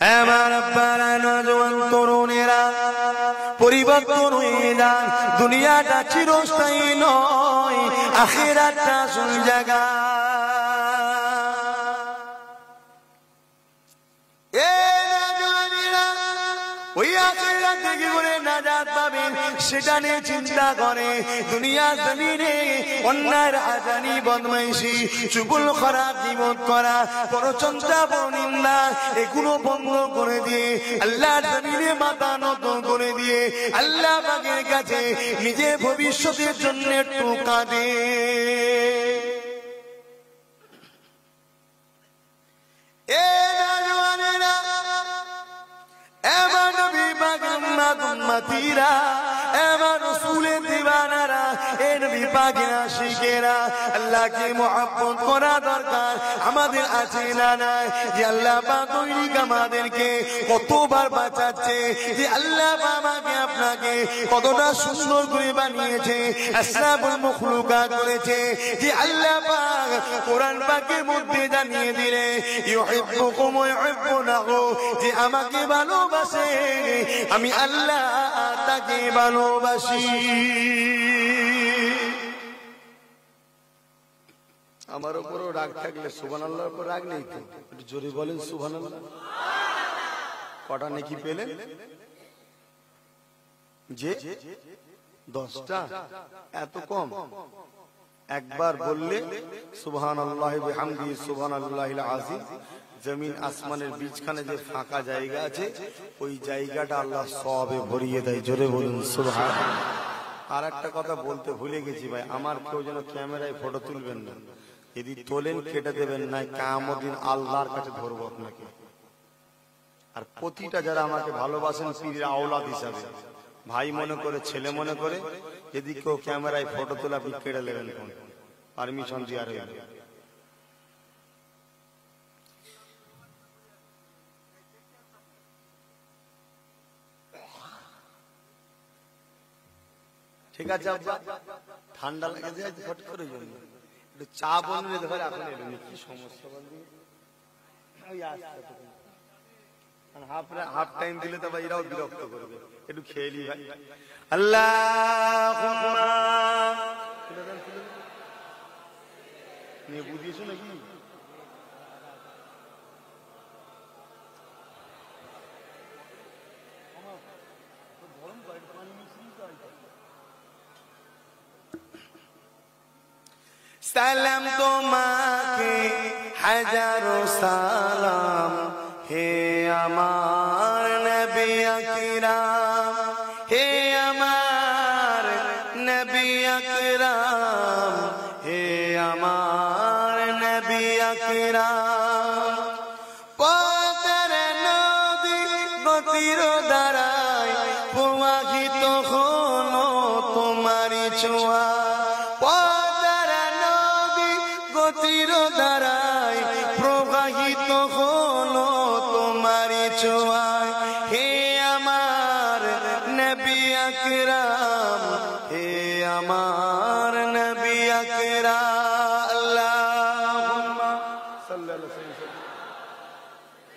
আমার আব্বারা নওজোয়ান তরুণেরা পরিবর্তন হয়ে যান। দুনিয়াটা চিরস্থায়ী নয়, আখিরাতটা আসল জায়গা। ওই আখিরাত থেকে করে নাজাত পাবেন সেটা নিয়ে চিন্তা করে দুনিয়া জমিনে অন্যায় রাজানি বদমাইশি চুগল করা জীবন করা পরচর্চা পরনিন্দা এগুলো বন্ধ করে দিয়ে আল্লাহর জমিনে মাথা নত করে দিয়ে আল্লাহ পাকের কাছে নিজের ভবিষ্যতের জন্য একটু কাঁদে। উম্মতিরা এবার রাসূলের দিওয়ানারা এ নবী পাকের আশিকেরা আল্লাহকে মুহাব্বত করা দরকার আমাদের আছে না নাই? যে আল্লাহ পাক তৈরি আমাদেরকে কতবার বাঁচাচ্ছে, যে আল্লাহ আমাকে আপনাকে কতটা সুন্দর করে বানিয়েছে, আসরাফুল মাখলুকাত করেছে, যে আল্লাহ পাক কোরআন পাকের মধ্যে জানিয়ে দিলে ইউহিব্বুকুম ওয়া ইউহিব্বুনাহু, যে আমাকে ভালোবাসে আমি আল্লাহ তাকে ভালোবাসি। আমার উপরও রাগ থাকলে সুবহানাল্লাহর উপর রাগ নেই তো? একটু জোরে বলেন সুবহানাল্লাহ। কটা নেকি পেলেন? যে 10টা, এত কম? একবার বললে সুবহানাল্লাহি ওয়া বিহামদিহি সুবহানাল্লাহিল আযীম, জমিন আসমানের বীজখানে যে ফাঁকা জায়গা আছে ওই জায়গাটা আল্লাহ সওয়াবে ভরিয়ে দেয়। জোরে বলুন সুবহানাল্লাহ। আর একটা কথা বলতে ভুলে গেছি ভাই, আমার কেউ যেন ক্যামেরায় ফটো তুলবেন না, যদি তোলেন কেটে দেবেন, না কিয়ামত দিন আল্লাহর কাছে ধরবো আপনাকে। আর প্রতিটা যারা আমাকে ভালোবাসেন পীরের আওলাদ হিসাবে, ভাই মনে করে ছেলে মনে করে, যদি কেউ ক্যামেরায় ফটো তোলা আপনি কেটে নেবেন, পারমিশন দিয়ে আর ঠিক আছে। ঠান্ডা লাগে যায় ফট করে জন্য একটু চা বললে ধরে এখন এলো কি সমস্যা বলবি? হাফ টাইম দিলে তো ভাই এরাও বিরক্ত করবে, একটু খেয়ে নি ভাই। আল্লাহুম্মা নিয়ে বুঝিয়েছো নাকি? সালাম তোমাকে হাজারো সালাম হে আমার নবী আকরাম, হে আমার নবী আকরাম, হে আমার নবী আকরাম। পথের নদী গতির দ্বারায় প্রবাহিত হলো তোমারি ছোঁয়া, গতির দ্বারায় প্রবাহিত হলো তোমারি ছোঁয়ায়, হে আমার নবী আকরাম, হে আমার নবী আকরাম। আল্লাহুম্মা সাল্লাল্লাহু আলাইহি ওয়াসাল্লাম।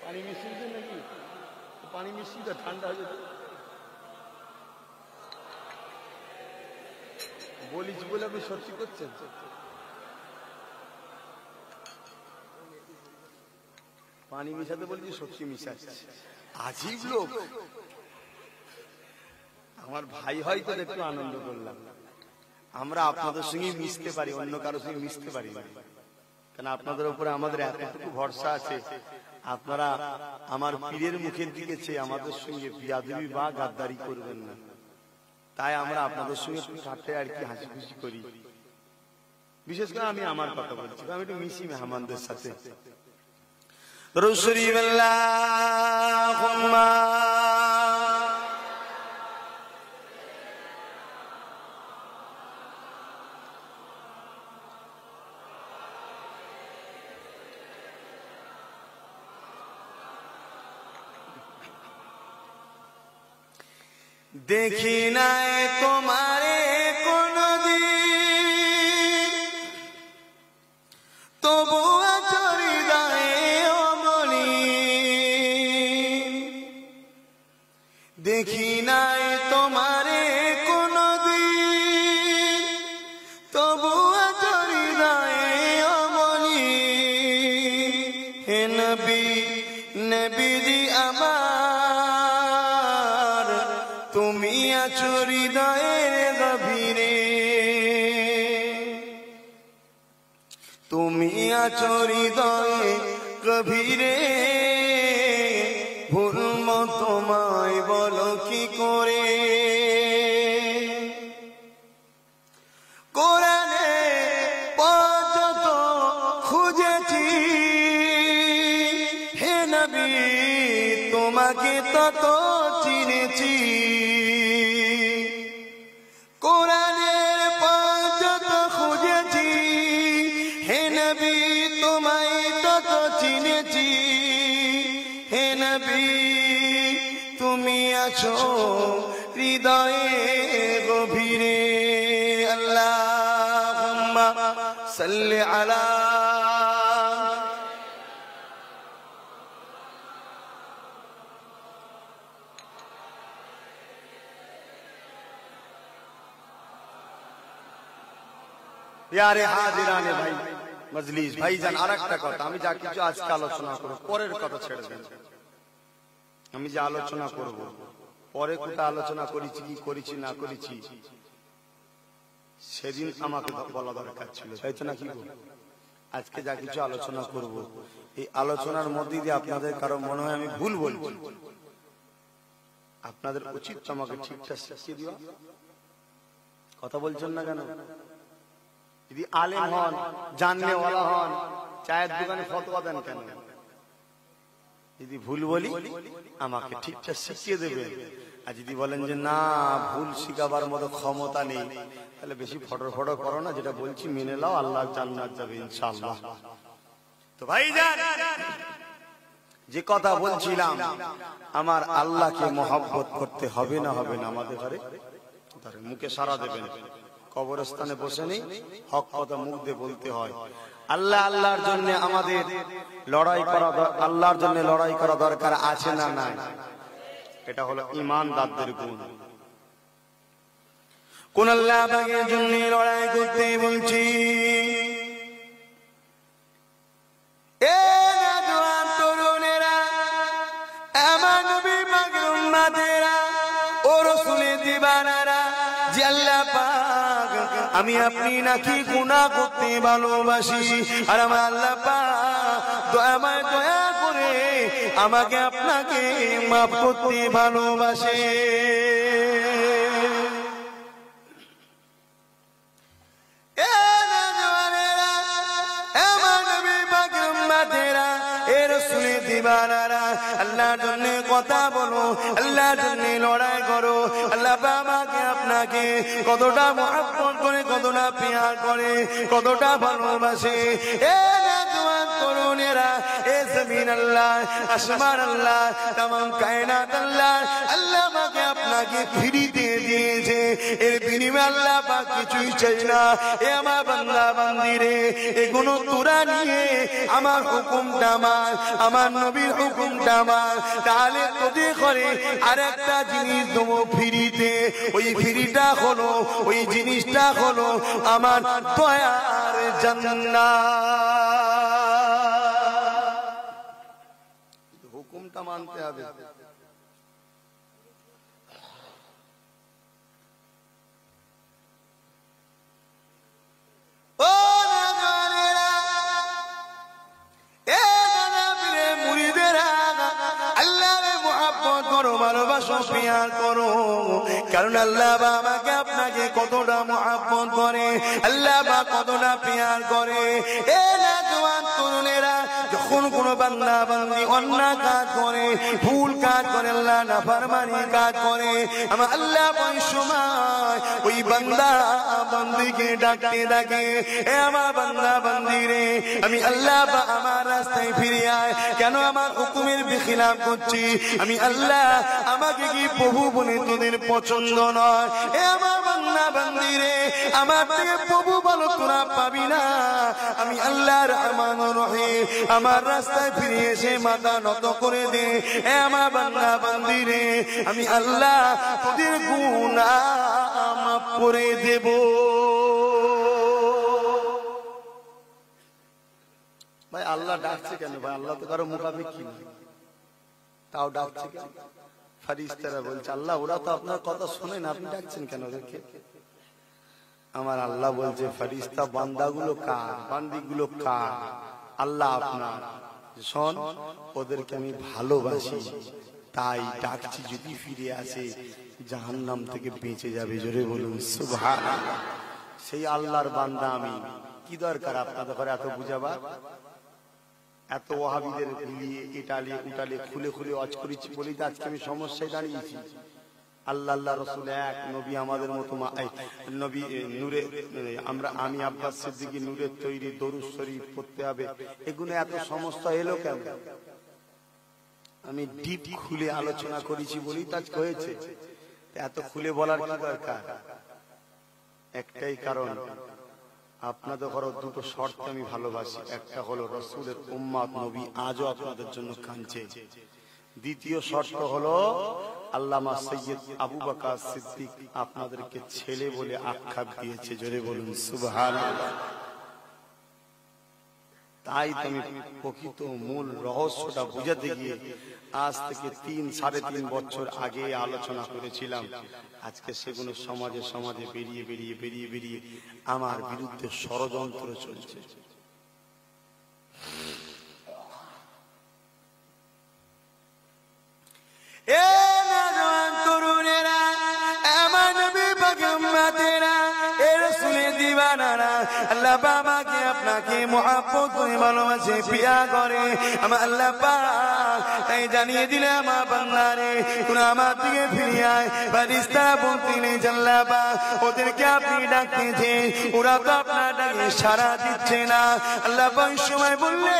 পানি মিশিয়ে দেন নাকি? পানি মিশিয়ে দাও, ঠান্ডা হয়ে যাবে। বলিস বলে আপনি সত্যি করছেন? পানি মিশাতে বলছি, সত্যি মিশাচ্ছে। আজীব লোক। আমার ভাই হয়তো একটু আনন্দ করলাম, আমরা আপনাদের সঙ্গে মিশতে পারি, অন্য কারোর সঙ্গে মিশতে পারি না, কারণ আপনাদের উপরে আমাদের এতটুকু ভরসা আছে, আপনারা আমার পীরের মুখের দিকে চেয়ে আমাদের সঙ্গে বিয়াদবি বা গাদ্দারি করবেন না। তাই আমরা আপনাদের সঙ্গে একটু কাটে আর কি হাসি খুশি করি। বিশেষ করে আমি আমার কথা বলছি, আমি একটু মিশি মেহমানদের সাথে। রসুল আল্লাহুম্মা দেখি নাই তোমারে কোনদিন, তবু আচরি দায়ে অমনি দেখি নাই তোমারে কোনদিন, তবু হৃদয়ে অমনি। হে নবী নবীজি আমার, তুমি আছো হৃদয়ের গভীরে, তুমি আছো হৃদয়ে গভীরে। ভুলব তোমায় বলো কি করে? কোরআনে পর্যন্ত খুঁজেছি, হে নবী তোমাকে তত চিনেছি। কোরআনের পর্যন্ত খুঁজেছি, হে নবী তোমায় তত চিনেছি। হে নবী তুমি আছো হৃদয়ে গভীরে। আল্লাহুম্মা সাল্লি আলা। यारे हाजिराने भाई मजलिस भाईजान, আরেকটা কথা, আমি যা কিছু আজকে আলোচনা করব পরের কথা ছেড়ে দেন। আমি যে আলোচনা করব পরে কোটা আলোচনা করেছি কি করেছি না করেছি সেদিন আমাকে বলা দরকার ছিল, তাই তো নাকি? আজকে যা কিছু আলোচনা করব এই আলোচনার মধ্যে দিয়ে আপনাদের কারো মনে হয় আমি ভুল বলছি, আপনাদের উচিত আমাকে ঠিকঠাক শিখিয়ে দেওয়া। কথা বলছেন না কেন? যদি আলেম হন, জাননেওয়ালা হন, চায়ের দোকানে ফতোয়া দেন কেন? যদি ভুল বলি আমাকে ঠিকঠাক শিখিয়ে দেবেন। আর যদি বলেন যে না ভুল শিখাবার মতো ক্ষমতা নেই, তাহলে বেশি ফটর ফটর করো না, যেটা বলছি মেনে নাও, আল্লাহ জান্নাত যাবে ইনশাআল্লাহ। তো ভাইজান, যে কথা বলছিলাম, আমার আল্লাহকে মহব্বত করতে হবে না হবে না? আমাদের ঘরে মুখে সারা দেবেন, কবরস্থানে বসে নেই, হক কথা মুখ দিয়ে বলতে হয়। আল্লাহ আল্লাহর জন্য আমাদের লড়াই করা, আল্লাহর জন্য লড়াই করা দরকার আছে না নাই? এটা হলো ঈমানদারদের গুণ। কোন আল্লাহ পাকের জন্য লড়াই করতে বলছি? এ নওজোয়ান তরুণেরা, আমার নবী পাকের উম্মতেরা, ও রাসূলের দিওয়ানারা, যে আল্লাহ পাক আমি আপনি নাকি গুনাহ করতে ভালোবাসি, আর আমার আল্লাহ পাক দয়াময় দয়া করে আমাকে আপনাকে মাফ করতে ভালোবাসে। আল্লাহর জন্য কথা বলো, আল্লাহর জন্য লড়াই করো। আল্লাহ আমাকে আপনাকে কতটা মহব্বত করে, কতটা প্যার করে, কতটা ভালোবাসে। এ নওজোয়ান তরুণেরা, এ জমিন আল্লাহ, আসমান আল্লাহ, তামাম কায়নাত আল্লাহ, আল্লাহ আমাকে আপনাকে ফিরিতে দিয়েছে। এর বিনিময়ে আল্লাহ পাক কিছুই চাই না। এ আমার বান্দা বান্দিরে, এগুলো তোরা নিয়ে আমার হুকুমটা মান, আমার নবীর হুকুমটা মান, তাহলে তোদের করে আরেকটা জিনিস দেবো ফিরিতে। ওই ফিরিটা হলো, ওই জিনিসটা হলো আমার দয়ার জান্নাত। হুকুমটা মানতে হবে। ভালোবাসো, প্যার করো, কারণ আল্লাহ আমাকে আপনাকে কতটা মহব্বত করে, আল্লাহ কতটা প্যার করে। এ নওজোয়ান তরুণেরা, যখন কোন বান্দা বান্দি অন্যায় কাজ করে, ভুল কাজ করে, আল্লাহ নাফরমানি কাজ করে, আমার আল্লাহ ওই সময় ওই বান্দা বান্দিকে ডাকতে থাকে, এ আমার বান্দা বান্দি রে, আমি আল্লাহ আমার রাস্তায় ফিরে আয়। কেন আমার হুকুমের বিখিলাফ করছি? আমি আল্লাহ আমাকে কি প্রভু বলে তোদের পছন্দ নয়? এ আমার বান্দা বান্দা বান্দিরে আমার থেকে প্রভু বলো তোরা পাবি না। আমি আল্লাহ রহমান রহিম, আমার রাস্তায় ফিরে এসে মাথা নত করে দে। আমার বান্দা বান্দিরে আমি আল্লাহ তোদের গুনাহ মাফ করে দেব। ভাই আল্লাহ ডাকছে কেন? ভাই আল্লাহ তো কারো মুখাপেক্ষী না, তাও ডাকছে কেন? ফেরেশতারা বলছে আল্লাহ ওরা তো আপনার কথা শোনে না, আপনি ডাকছেন কেন ওদেরকে? আমার আল্লাহ বলছে ফেরেশতা বান্দাগুলো কার, বান্দিগুলো কার? আল্লাহ আপনার। শোন, ওদেরকে আমি ভালোবাসি তাই ডাকছি, যদি ফিরে আসে জাহান্নাম থেকে বেঁচে যাবে। জোরে বলুন সুবহানাল্লাহ। সেই আল্লাহর বান্দা আমি। কি দরকার আপনাদের ঘরে এত বুঝাবার, এত ওয়াহাবিদের মিলিয়ে ইটালিয়ে উটালিয়ে খুলে খুলে ওয়াজ করেছি বলি তো আজকে আমি সমস্যায় দাঁড়িয়েছি। আল্লাহ আল্লাহ রসুল এক, নবী আমাদের মতো নবী নূরে, আমি আব্বাস সিদ্দিকী নূরের তৈরি, দরুদ শরীফ পড়তে হবে, এগুলো এত সমস্যা এলো কেন? আমি ডিপ খুলে আলোচনা করেছি বলি তো আজকে হয়েছে। এত খুলে বলার কি দরকার? একটাই কারণ, আপনাদের ঘরে দুটো শর্ত আমি ভালোবাসি। একটা হলো রাসূলের উম্মত নবী আজও আপনাদের জন্য কাঁদছে। দ্বিতীয় শর্ত হলো আল্লামা সৈয়দ আবু বকর সিদ্দিক আপনাদেরকে ছেলে বলে আখ্যাপ দিয়েছে। জোরে বলুন সুবহানাল্লাহ। তাই তুমি প্রকৃত মূল রহস্যটা বুঝাতে গিয়ে আজ থেকে 3-3.5 বছর আগে আলোচনা করেছিলাম। আজকে সেগুলো সমাজে সমাজে বেরিয়ে বেরিয়ে বেরিয়ে বেরিয়ে আমার বিরুদ্ধে ষড়যন্ত্র চলছে। এ নওজোয়ান তরুণেরা, আমার নবী পাকের উম্মতেরা, এ রাসূলের দিওয়ানারা, আল্লাহ বাবাকে আপনাকে মুহাব্বত করে ভালোবাসে, পিয়া করে আমার আল্লাহ পাক। তাই জানিয়ে দিলে আমার বান্দারে তোরা আমার দিকে ফিরে আয়। ফেরেশতা বলতেন আল্লাহ পাক ওদেরকে আপনি ডাকতেছেন, ওরা তো আপনার ডাকে সাড়া দিচ্ছে না। আল্লাহ পাক সময় বললে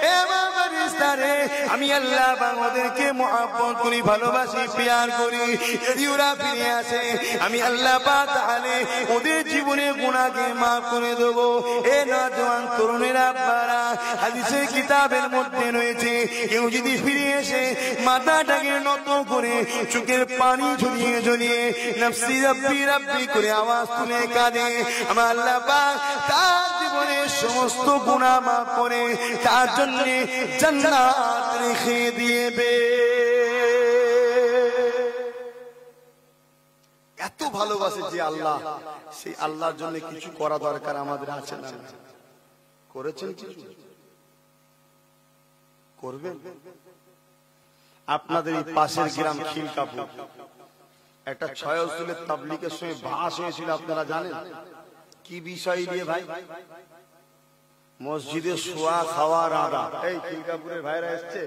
এ আমার ফেরেশতারে আমি আল্লাহ পাক ওদেরকে মুহাব্বত করি, ভালোবাসি, পিয়ার করি। যদি ওরা ফিরে আসে আমি আল্লাহ পাক তাহলে ওদের জীবনে গুনাহকে মাফ করে দেব। এ নওজোয়ান তরুণেরা আপনারা, হাদিসের কিতাবের মধ্যে রয়েছে কেউ যদি ফিরে এসে মাথাটাকে নত করে চোখের পানি ঝরিয়ে ঝরিয়ে নফসি রব্বি রব্বি করে আওয়াজ তুলে কাঁদে, আমার আল্লাহ পাক তার জীবনের সমস্ত গুনাহ মাফ করে তার জন্য জান্নাত রেখে দিয়েবে। এত ভালোবাসে যে আল্লাহ, সেই আল্লাহর জন্য কিছু করা দরকার আমাদের আছে না? করেছেন? কিছু করবেন? আপনাদের এই পাশের গ্রাম খিলকাপুর একটা 6 উসুলের তাবলীগের সঙ্গে বাস হয়েছিল, আপনারা জানেন কি বিষয় নিয়ে? ভাই মসজিদে শোয়া খাওয়া রাধা। এই খিলকাপুরের ভাইরা এসছে,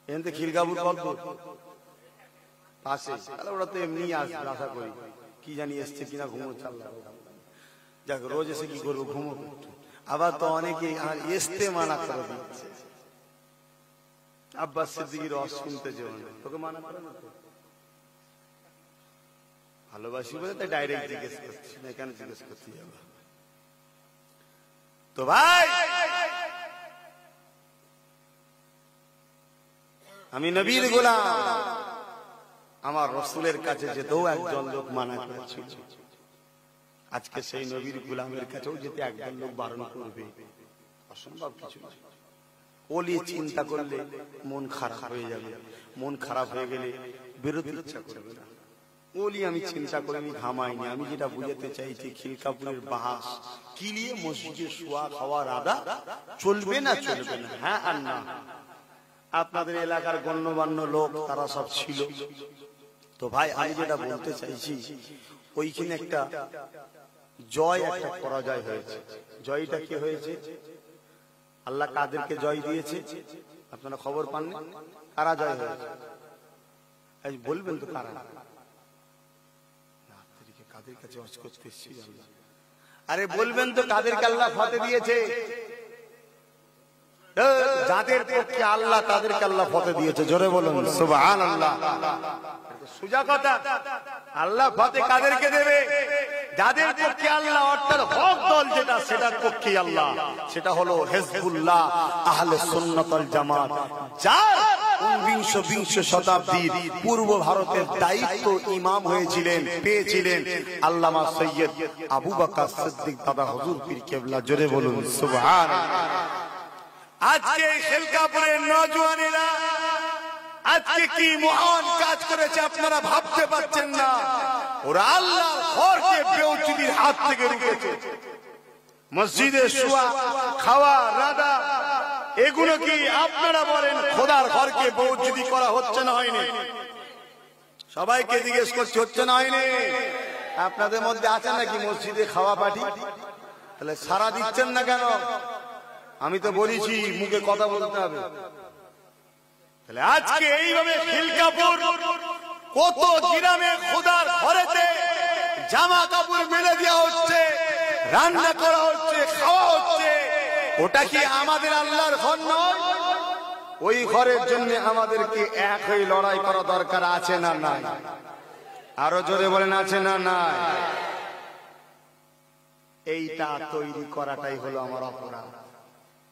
এখানে খিলকাপুর কত পাশে, তাহলে ওরা তো এমনি আসবে আশা করি, কি জানি এসছে কিনা, ঘুমো চাল্লা যাক, রোজ এসে কি করবো, ঘুমো। আবার তো অনেকে এসতে মানা করে দিচ্ছে। আব্বাস সিদ্দিকীর রস শুনতে যেও না, তোকে মানা করে না? ভালোবাসি বলে তাই ডাইরেক্ট জিজ্ঞেস করছি না, কেন জিজ্ঞেস করতে যাবো? তো ভাই আমি নবীর গোলাম, আমার রাসূলের কাছে যেতেও একজন লোক মানা করেছিল। আজকে সেই নবীর গোলামের কাছেও যেতে একজন লোক বারণ করবে, অসম্ভব কিছু। ওলি চিন্তা করলে মন খারাপ হয়ে যাবে, মন খারাপ হয়ে গেলে বেরোতে ইচ্ছা করবে না। ওলি আমি চিন্তা করে আমি ঘামাইনি, আমি যেটা বুঝাতে চাইছি খিলকাপুরের বাহাস কি নিয়ে মসজিদে শোয়া খাওয়া রাধা চলবে না, চলবে না? হ্যাঁ আর না? আপনাদের এলাকার গণ্যমান্য লোক তারা সব ছিল। তো ভাই আমি যেটা বলতে চাইছি, ওইখানে একটা জয়, একটা পরাজয় হয়েছে। জয়টা কি হয়েছে? আল্লাহ কাদেরকে জয় দিয়েছে আপনারা খবর পাননি? কারা জয় হয়েছে বলবেন তো? কারা? কাদের কাছে ওয়াজ করতে এসেছি? আরে বলবেন তো কাদেরকে আল্লাহ ফতে দিয়েছে? যাদের পক্ষে আল্লাহ তাদেরকে আল্লাহ ফতে দিয়েছে। জোরে বলুন সুবহানাল্লাহ। সোজা কথা। আল্লাহ ফতে কাদেরকে দেবে? যাদের পক্ষে আল্লাহ অর্থাৎ হক দল যেটা, সেটার পক্ষে আল্লাহ, সেটা হলো হিজবুল্লাহ, আহলে সুন্নাত ওয়াল জামাত, যার 19 শতাব্দীর পূর্ব ভারতের দায়িত্ব ইমাম হয়েছিলেন, পেয়েছিলেন আল্লামা সৈয়দ আবু বকর সিদ্দিক দাদা হুজুর পীর কেবলা। জোরে বলুন সুবহানাল্লাহ। আজকে খেলকাপুরের নওজওয়ানেরা আজকে কি মহান কাজ করেছে আপনারা ভাবতে পারছেন না। ওরা আল্লাহর ঘরকে বেউচুদির হাত থেকে রুখেছে। মসজিদে শোয়া, খাওয়া, রাদা, এগুলো কি আপনারা বলেন খোদার ঘরকে বেউচুদি করা হচ্ছে না হয়নি? সবাইকে জিজ্ঞেস করছি, হচ্ছে না হয়নি? আপনাদের মধ্যে আছে নাকি মসজিদে খাওয়া পার্টি? তাহলে সারা দিচ্ছেন না কেন? আমি তো বলেছি মুখে কথা বলতে হবে। তাহলে আজকে এইভাবে খিলকাপুর কত গ্রামে খোদার ঘরেতে জামা কাপড় মেলে দেওয়া হচ্ছে, রান্না করা হচ্ছে, খাওয়া হচ্ছে, ওটা কি আমাদের আল্লাহর ঘর নয়? ওই ঘরের জন্য আমাদেরকে এক হয়ে লড়াই করা দরকার আছে না নাই? আরো জোরে বলেন আছে না নাই? এইটা তৈরি করাটাই হলো আমার অপরাধ,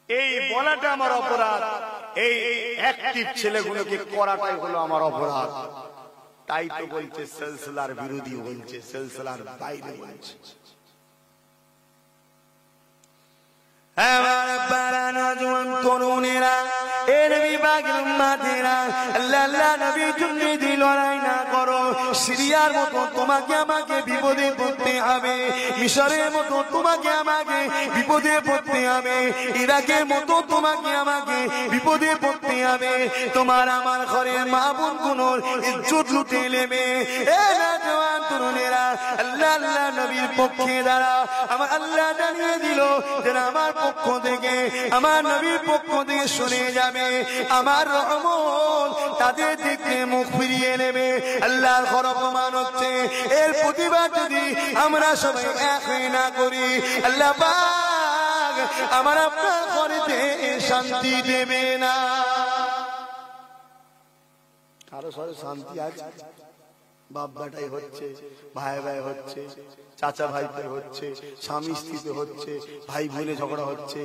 এই বলাটা আমার অপরাধ, এই অ্যাক্টিভ ছেলেগুলোকে করাটাই হলো আমার অপরাধ। তাই তো বলছে সিলসিলার বিরোধী বলছে, সিলসিলার বাইরে বলছে। আমার পাড়া নওজওয়ান তরুণেরা, এর বিভাগের উম্মতেরা, আল্লাহ নবীর জন্য লড়াই না করো। সিরিয়ার মতো তোমাকে আমাকে বিপদে পড়তে হবে, মিশরের মতো তোমাকে আমাকে বিপদে পড়তে হবে, ইরাকের মতো তোমাকে আমাকে বিপদে পড়তে হবে। তোমার আমার ঘরের মা বোন গুলোর ইজ্জত লুটে নেবে। এ নওজওয়ান তরুণেরা, আল্লাহ নবীর পক্ষে দাঁড়াও। আমার আল্লাহ জানিয়ে দিল যে আমার পক্ষ থেকে, আমার নবীর পক্ষ থেকে শুনে যাবে, আমার রহমত তাদের দিকে মুখ ফিরিয়ে নেবে। আল্লাহর ঘর অপমান হচ্ছে, এর প্রতিবাদ যদি আমরা সবাই এক হয়ে না করি, আল্লাহ পাক আমার আপনার ঘরেতে শান্তি দেবে না। কারো সরে শান্তি আছে? বাপ বেটাই হচ্ছে, ভাই ভাই হচ্ছে, চাচা ভাইতে হচ্ছে, স্বামী স্ত্রীতে হচ্ছে, ভাই বোনে ঝগড়া হচ্ছে,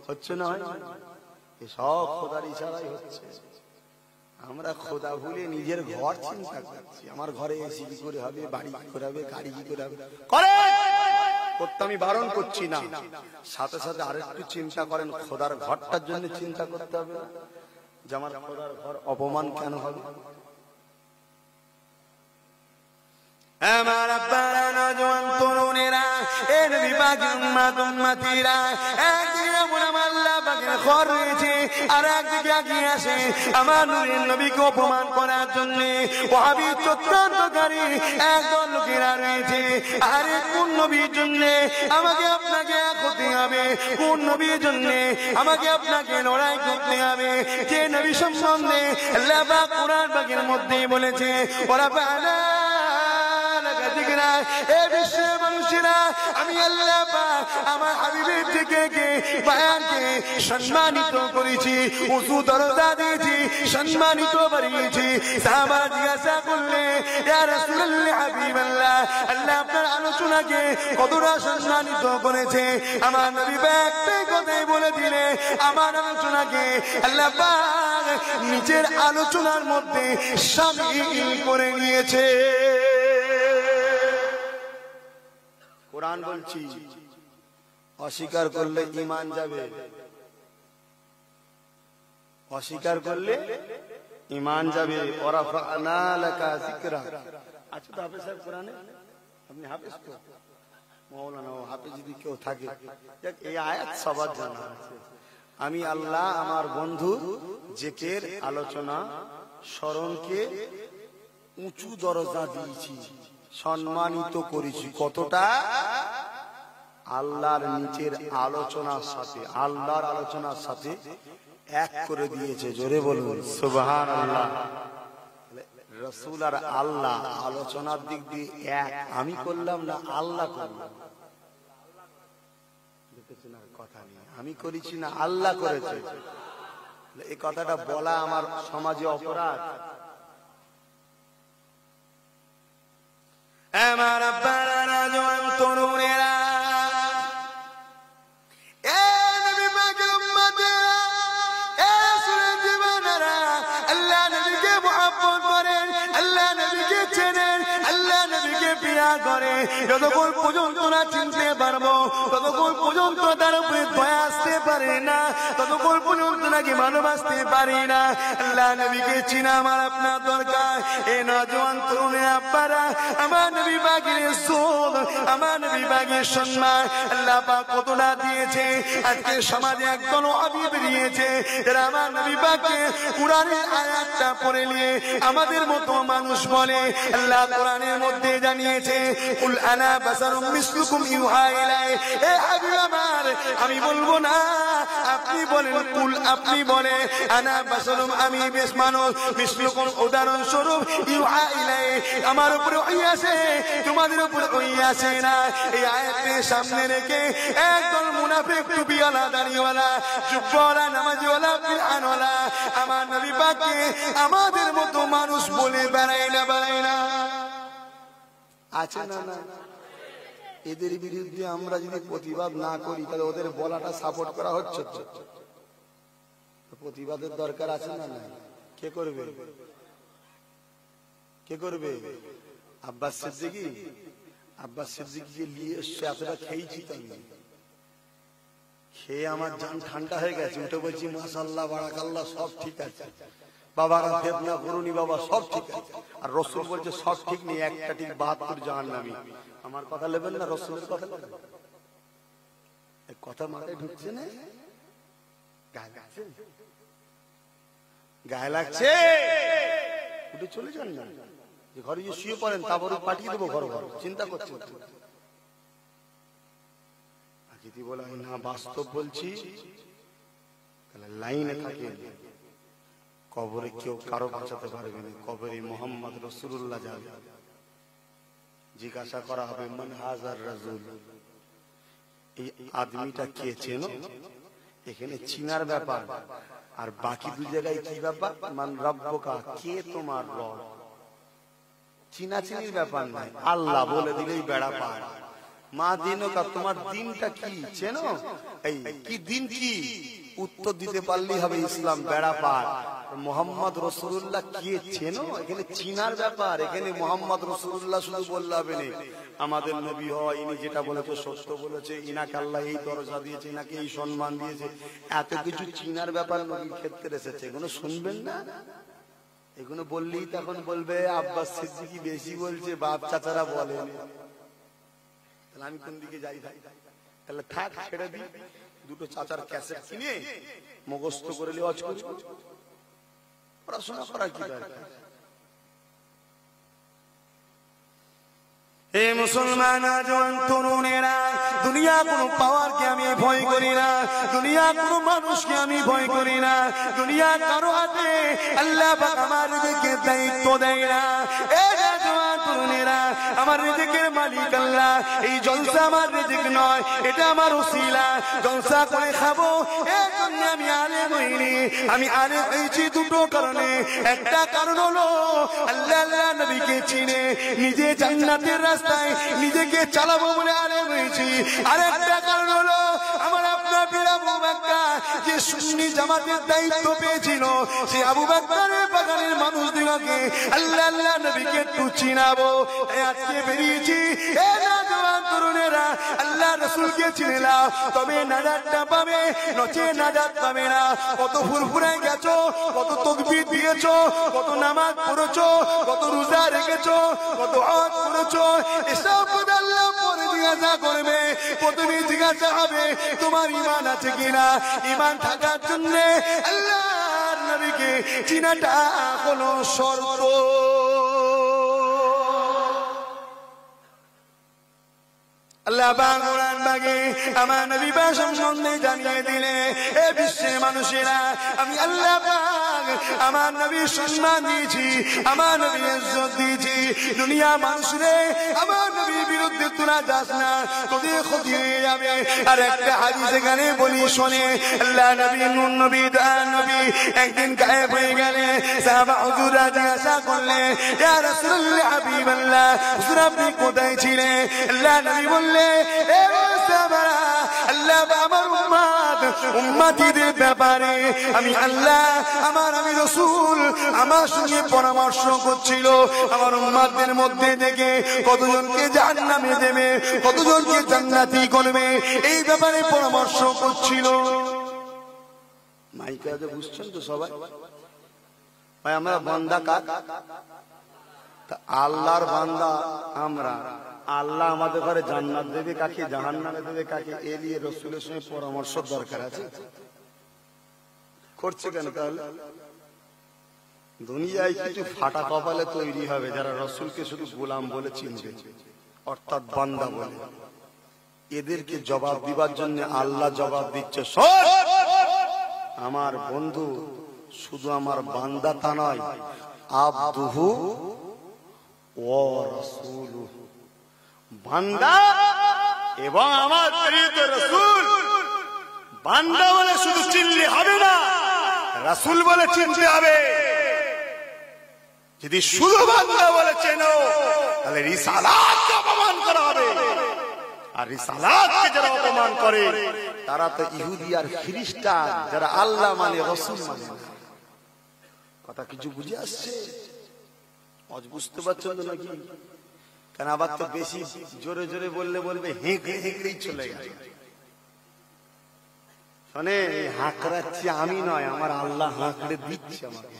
হচ্ছে না? সব খোদার ইশারাই হচ্ছে। আমরা খোদা ভুলে নিজের ঘর চিন্তা করছি। আমার ঘরে এসি কি করে হবে, বাড়ি কি করে হবে, গাড়ি কি করে হবে, করতে আমি বারণ করছি না। সাথে সাথে আরেকটু চিন্তা করেন, খোদার ঘরটার জন্য চিন্তা করতে হবে না যে আমার খোদার ঘর অপমান কেন হবে। আমার পাড়া নওজওয়ান তরুণেরা, এর বিভাগের উম্মতিরা, একদিকে আমার আল্লাহ পাকের ঘর রয়েছে, আর একদিকে এগিয়ে আসে আমার নূরের নবীকে অপমান করার জন্য ওয়াহাবি চক্রান্তকারী একদল লোকেরা রয়েছে। আরে কোন নবীর জন্য আমাকে আপনাকে এক হতে হবে? কোন নবীর জন্য আমাকে আপনাকে লড়াই করতে হবে? যে নবী সম্বন্ধে আল্লাহ পাক কোরআন পাকের মধ্যে বলেছে, ওরা পানা এ বিশ্বের মানুষেরা, আমি আল্লাহ পাক আমার হাবিবের থেকে বায়ানকে সম্মানিত করেছি, উঁচু দরজা দিয়েছি, সম্মানিত বাড়িয়েছি। সাহাবা জিজ্ঞাসা করলে, ইয়া রাসূলুল্লাহ, হাবিবাল্লাহ, আল্লাহ আপনার আলোচনাকে কতটা সম্মানিত করেছে? আমার নবী একটাই কথাই বলে দিলে, আমার আলোচনাকে আল্লাহ পাক নিজের আলোচনার মধ্যে শামিল করে নিয়েছে। কোরআন বলছি, অস্বীকার করলে ঈমান যাবে, অস্বীকার করলে ঈমান যাবে। ওয়ারাফা'না লাকা যিকরা। আচ্ছা তো হাফেজ সাহেব কোরআনে, আপনি হাফেজ তো, মাওলানা হাফেজ যদি কেউ থাকে, এই আয়াত সবার জানা আছে। আমি আল্লাহ আমার বন্ধু জিকির, আলোচনা, স্মরণকে উঁচু দরজা দিয়েছি, সম্মানিত করেছি। কতটা? আল্লাহর নিচের আলোচনার সাথে, আল্লাহর আলোচনার সাথে এক করে দিয়েছে। জোরে বলুন সুবহানাল্লাহ। রাসূল আর আল্লাহ আলোচনার দিক দিয়ে এক। আমি করলাম না, আল্লাহ করলাম। দেখেছেন আর কথা নেই, আমি করেছি না, আল্লাহ করেছে। এই কথাটা বলা আমার সমাজে অপরাধ। আমার আব্বারা জওয়ান তরুণেরা, এ নবী পাকের উম্মতেরা, এ সুরে জীবনেরা, আল্লাহ নবীকে মুহাব্বত করেন, আল্লাহ নবীকে চেনেন, আল্লাহ নবীকে প্রিয় করে। যতক্ষণ পর্যন্ত না চিনতে পারবো, ততক্ষণ পর্যন্ত তার উপরে দয়া আসতে পারে না, ততক্ষণ পর্যন্ত নাকি ভালোবাসতে পারি না। আল্লাহ নবীকে চিনা আমার আপনার দরকার। এ নওজোয়ান তরুণের আব্বারা, আমার নবী পাকের ইজ্জত, আমার নবী পাকের সম্মান আল্লাহ পাক কতটা দিয়েছে। আজকে সমাজে একদল ওয়াহাবি বেরিয়েছে যারা আমার নবী পাকের কুরআনের আয়াতটা পড়ে নিয়ে আমাদের মতো মানুষ বলে। আল্লাহ কোরআনের মধ্যে জানিয়েছে, কুল আনা বাশারুম মিসলুকুম ইউহা ইলাই। এ হাবিব আমার, আমি বলবো না, আপনি বলেন। কুল, আপনি বলে, আনা বাশারুম, আমি বেশ মানুষ, মিসলুকুম, উদাহরণ স্বরূপ, ইউহা ইলাই, আমার উপরে ওহী আছে, তোমাদের উপরে ওহী আছে না। এই আয়াতের সামনে রেখে একদল মুনাফিক, টুপিওয়ালা, দাড়িওয়ালা, জুব্বাওয়ালা, নামাজওয়ালা, বিদআনওয়ালা আমার নবী পাককে আমাদের মতো মানুষ বলে বেড়ায় না। আছে না? না। এদের বিরুদ্ধে আমরা যদি প্রতিবাদ না করি তাহলে ওদের বলাটা সাপোর্ট করা হচ্ছে। প্রতিবাদের দরকার আছে না? না। কে করবে? কে করবে? আব্বাস সিদ্দিকী। আব্বাস সিদ্দিকীকে নিয়ে এসছে, এতটা খেয়েছি তো আমি, খেয়ে আমার জান ঠান্ডা হয়ে গেছে। উঠে বলছি মাশাআল্লাহ, বারাকাল্লাহ, সব ঠিক আছে বাবারা, ফেতনা করুনি বাবা, সব ঠিক আছে। আর রসুল বলছে সব ঠিক নেই, একটা ঠিক 72 জাহান্নামী। আমার কথা নেবেন না, রসুলের কথা নেবেন? কথা মাথায় ঢুকছে না? গায়ে লাগছে? গায়ে লাগছে? উঠে চলে যান না, যে ঘরে যে শুয়ে পড়েন, তারপরে পাঠিয়ে দেবো ঘর ঘর, চিন্তা করছেন? যদি বলে আমি না বাস্তব বলছি, তাহলে লাইনে থাকে, কবরে কেউ কারো বাঁচাতে পারবে না। কবরে মোহাম্মদ রাসূলুল্লাহ যাবে, জিজ্ঞাসা করা হবে মান হাজার রাসূল, এই আদমিটা কে চেনো? এখানে চিনার ব্যাপার, আর বাকি দু জায়গায় কি ব্যাপার? মান রব্বুকা, কে তোমার রব? চিনাচিনির ব্যাপার নাই, আল্লাহ বলে দিলেই বেড়া পার। মা দিনকা, তোমার দিনটা কি চেনো? এই কি দিন, কি উত্তর দিতে পারলেই হবে ইসলাম, বেড়া পার। মোহাম্মদ রাসূলুল্লাহ কে চেনো? এখানে চিনার ব্যাপার। এখানে মোহাম্মদ রাসূলুল্লাহ শুধু বললে হবে না, আমাদের নবী হয়, ইনি যেটা বলেছে সত্য বলেছে, ইনাকে আল্লাহ এই দরজা দিয়েছে, ইনাকে এই সম্মান দিয়েছে, এত কিছু চিনার ব্যাপার নবীর ক্ষেত্রে এসেছে। এগুলো শুনবেন না? এগুলো বললেই তখন বলবে আব্বাস সিদ্দিকী বেশি বলছে, বাপ চাচারা বলেন। তাহলে আমি কোন দিকে যাই ভাই? তাহলে থাক, ছেড়ে দিই, দুটো চাচার ক্যাসেট কিনে মুখস্থ করে লিওয়াজ করি, পড়াশোনা করার কি দরকার? হে মুসলমান জওয়ান তরুণেরা, দুনিয়া কোনো পাওয়ারকে আমি ভয় করি না, দুনিয়া কোনো মানুষকে আমি ভয় করি না, দুনিয়া কারো হাতে আল্লাহ পাক আমার রিজিকের দায়িত্ব দেয় না। এ জওয়ান তরুণেরা, আমার রিজিকের মালিক আল্লাহ। এই জলসা আমার রিজিক নয়, এটা আমার ওসিলা। জলসা করে খাবো, এই জন্য আমি আলেম হইনি। আমি আলেম হয়েছি দুটো কারণে। একটা কারণ হলো আল্লাহ নবীকে চিনে নিজে জান্নাতের রাস্তায় নিজেকে চালাবো বলে আলেম হয়েছি। আর একটা কারণ হলো আমার আপনার প্রিয় আবু বকর, যে সুন্নি জামাতের দায়িত্ব পেয়েছিল, সে আবু বকরের বাগানের মানুষদিগকে আল্লাহ নবীকে একটু চিনাবো। আজকে বেরিয়েছি। এ নওজোয়ান তরুণেরা, আল্লাহ রাসূলকে চিনে নাও, তবে নাজাতটা পাবে, নচে নাজাত পাবে না। কত ফুরফুরায় গেছো, কত তাকবীর দিয়েছো, কত নামাজ পড়েছো, কত রোজা রেখেছো, কত হজ করেছো, এসব আল্লাহ পরে জিজ্ঞাসা করবে। প্রথমে জিজ্ঞাসা হবে তোমার ঈমান আছে কিনা। ঈমান থাকার জন্য আল্লাহর নবীকে চিনাটা হলো শর্ত। আল্লাহ পাক কোরআন পাকে আমার নবী সম্বন্ধে জানিয়ে দিলে, এ বিশ্বের মানুষেরা, আমি আল্লাহ আমার নবী সম্মান দিয়েছি, আমার নবী ইজ্জত দিয়েছি। দুনিয়া মানুষরে আমার নবীর বিরুদ্ধে তোরা যাস না, তোদের ক্ষতি হয়ে যাবে। আর একটা হাদিস এখানে বলি শোনে, আল্লাহ নবী নূর নবী দয়ার নবী একদিন গায়েব হয়ে গেলে সাহাবা হুজুররা জিজ্ঞাসা করলে, ইয়া রাসূলুল্লাহ হাবিবাল্লাহ, হুজুর আপনি কোথায় ছিলেন? আল্লাহ নবী বললে, এ সাহাবারা, আল্লাহ আমার উম্মতিদের ব্যাপারে আমি আল্লাহ, আমি রাসূল আমার সঙ্গে পরামর্শ করছিল। আমার উম্মতদের মধ্যে থেকে কতজনকে জাহান্নামে দেবে, কতজনকে জান্নাতি করবে, এই ব্যাপারে পরামর্শ করছিল। মাইকে আজ বুঝছেন তো সবাই? ভাই আমরা বান্দা কার? আল্লাহর বান্দা আমরা। আল্লাহ আমাদের ঘরে জান্নাত দেবে কাকে, জাহান্নামে দেবে কাকে, এ নিয়ে রাসূলের সঙ্গে পরামর্শ দরকার আছে। করছে কেন তাহলে? দুনিয়ায় কিছু ফাটা কপালে তৈরি হবে যারা রাসূলকে শুধু গোলাম বলে চিনবে, অর্থাৎ বান্দা বলে। এদেরকে জবাব দিবার জন্য আল্লাহ জবাব দিচ্ছে, আমার বন্ধু শুধু আমার বান্দা তা নয়, আবদুহু ওয়া রাসূলুহু, বান্দা এবং আমার প্রিয় রাসূল। বান্দা বলে শুধু চিনলে হবে না, রাসূল বলে চিনতে হবে। যদি শুধু বান্দা বলে চেনো তাহলে রিসালাতকে অপমান করা হবে। আর রিসালাতকে যারা অপমান করে তারা তো ইহুদি আর খ্রিস্টান, যারা আল্লাহ মানে রাসূল মানে না। কথা কিছু বুঝে আসছে? আজ বুঝতে পারছেন তো নাকি? কারণ আবার তো বেশি জোরে জোরে বললে বলবে হেঁকড়ে হেঁকড়েই চলে গেছে। শোনে, হাঁকড়াচ্ছি আমি নয়, আমার আল্লাহ হাঁকড়ে দিচ্ছে আমাকে।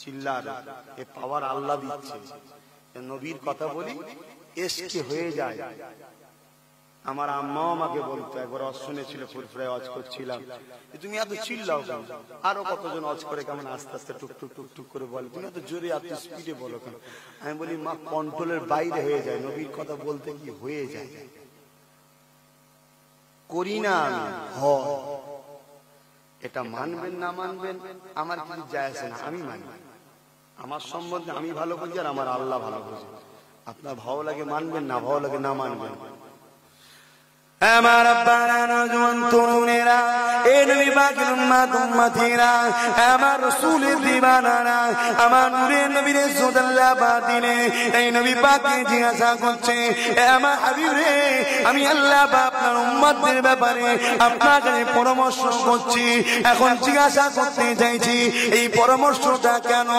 চিল্লার এ পাওয়ার আল্লাহ দিচ্ছে। নবীর কথা বলি এসকে হয়ে যায়। আমার আম্মাও আমাকে বলতো, একবার অজ শুনেছিল, ফুরফুরায় অজ করছিলাম, তুমি এত চিল্লাও কেন? আরো কতজন অজ করে কেমন আস্তে আস্তে টুকটুক টুকটুক করে বলে, তুমি এত জোরে এত স্পিডে বলো কেন? আমি বলি মা, কন্ট্রোলের বাইরে হয়ে যায়, নবীর কথা বলতে কি হয়ে যায়। করি না আমি, এটা মানবেন না মানবেন আমার কিছু যায় আসে না, আমি মানি। আমার সম্বন্ধে আমি ভালো বুঝি আর আমার আল্লাহ ভালো বুঝি। আপনার ভালো লাগে মানবেন, না ভালো লাগে না মানবেন। আমার আব্বারা নওজোয়ান তরুণেরা, এই নবী পাকের উম্মত উম্মতিরা, আমার রাসূলের দিওয়ানারা, আমার নূরের নবীর ইজ্জতুল্লাহ বাতিনে এই নবী পাককে জিজ্ঞাসা করছে, এ আমার হাবিব রে, আমি আল্লাহ আপনার উম্মতদের ব্যাপারে আপনার কাছে পরামর্শ করছি। এখন জিজ্ঞাসা করতে চাইছি এই পরামর্শটা কেন?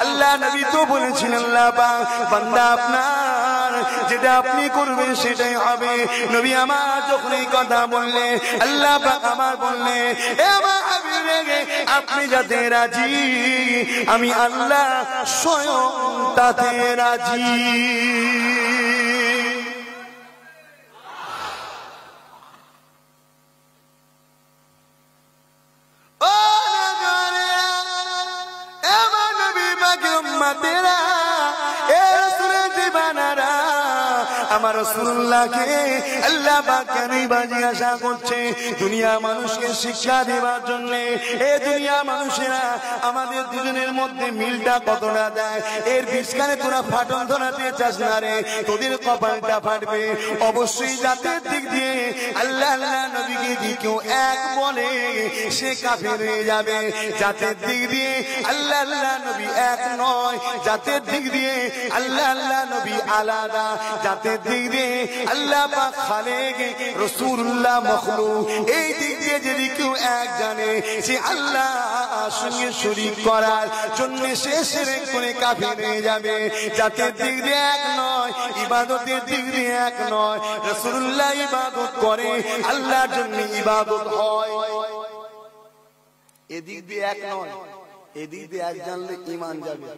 আল্লাহ নবী তো বলেছিলেন, আল্লাহ পাক বান্দা আপনার যেটা আপনি করবেন সেটাই হবে। নবী আমার যখন এই কথা বললে, আল্লাহ পাক আমার বললে, এ আমার হাবিব রে, আপনি যাতে রাজি, আমি আল্লাহ স্বয়ং তাতে রাজি। ও আমার নবী পাকের উম্মতেরা, এ রাসূলের দিওয়ানারা, আমার রাসূলুল্লাহকে আল্লাহ পাক কেন জিজ্ঞাসা করছে? দুনিয়া মানুষকে শিক্ষা দেওয়ার জন্য। এই দুনিয়া মানুষেরা আমাদের দুজনের মধ্যে মিলটা কতটা দেয়, এর বিস্কারে তোরা ফাটল ধরাতে চাস না রে, তোদের কপালটা ফাটবে। অবশ্যই জাতের দিক দিয়ে আল্লাহ আল্লাহ নবীকে যদি কেউ এক বলে সে কাফের হয়ে যাবে। জাতের দিক দিয়ে আল্লাহ আল্লাহ নবী এক নয়, জাতের দিক দিয়ে আল্লাহ আল্লাহ নবী আলাদা। জাতের দিক দিয়ে আল্লাহ পাক খালেক, রাসূলুল্লাহ মখলুক। এই দিক দিয়ে যদি কেউ এক জানে সে আল্লাহ সঙ্গে শরীক করার জন্য সে শিরক করে কাফের হয়ে যাবে। জাতের দিক দিয়ে এক নয়, ইবাদতের দিক দিয়ে এক নয়। রাসূলুল্লাহ ইবাদত করে, আল্লাহর জন্য ইবাদত হয়। এদিক দিয়ে এক নয়, এদিক দিয়ে এক জানলে ঈমান যাবে।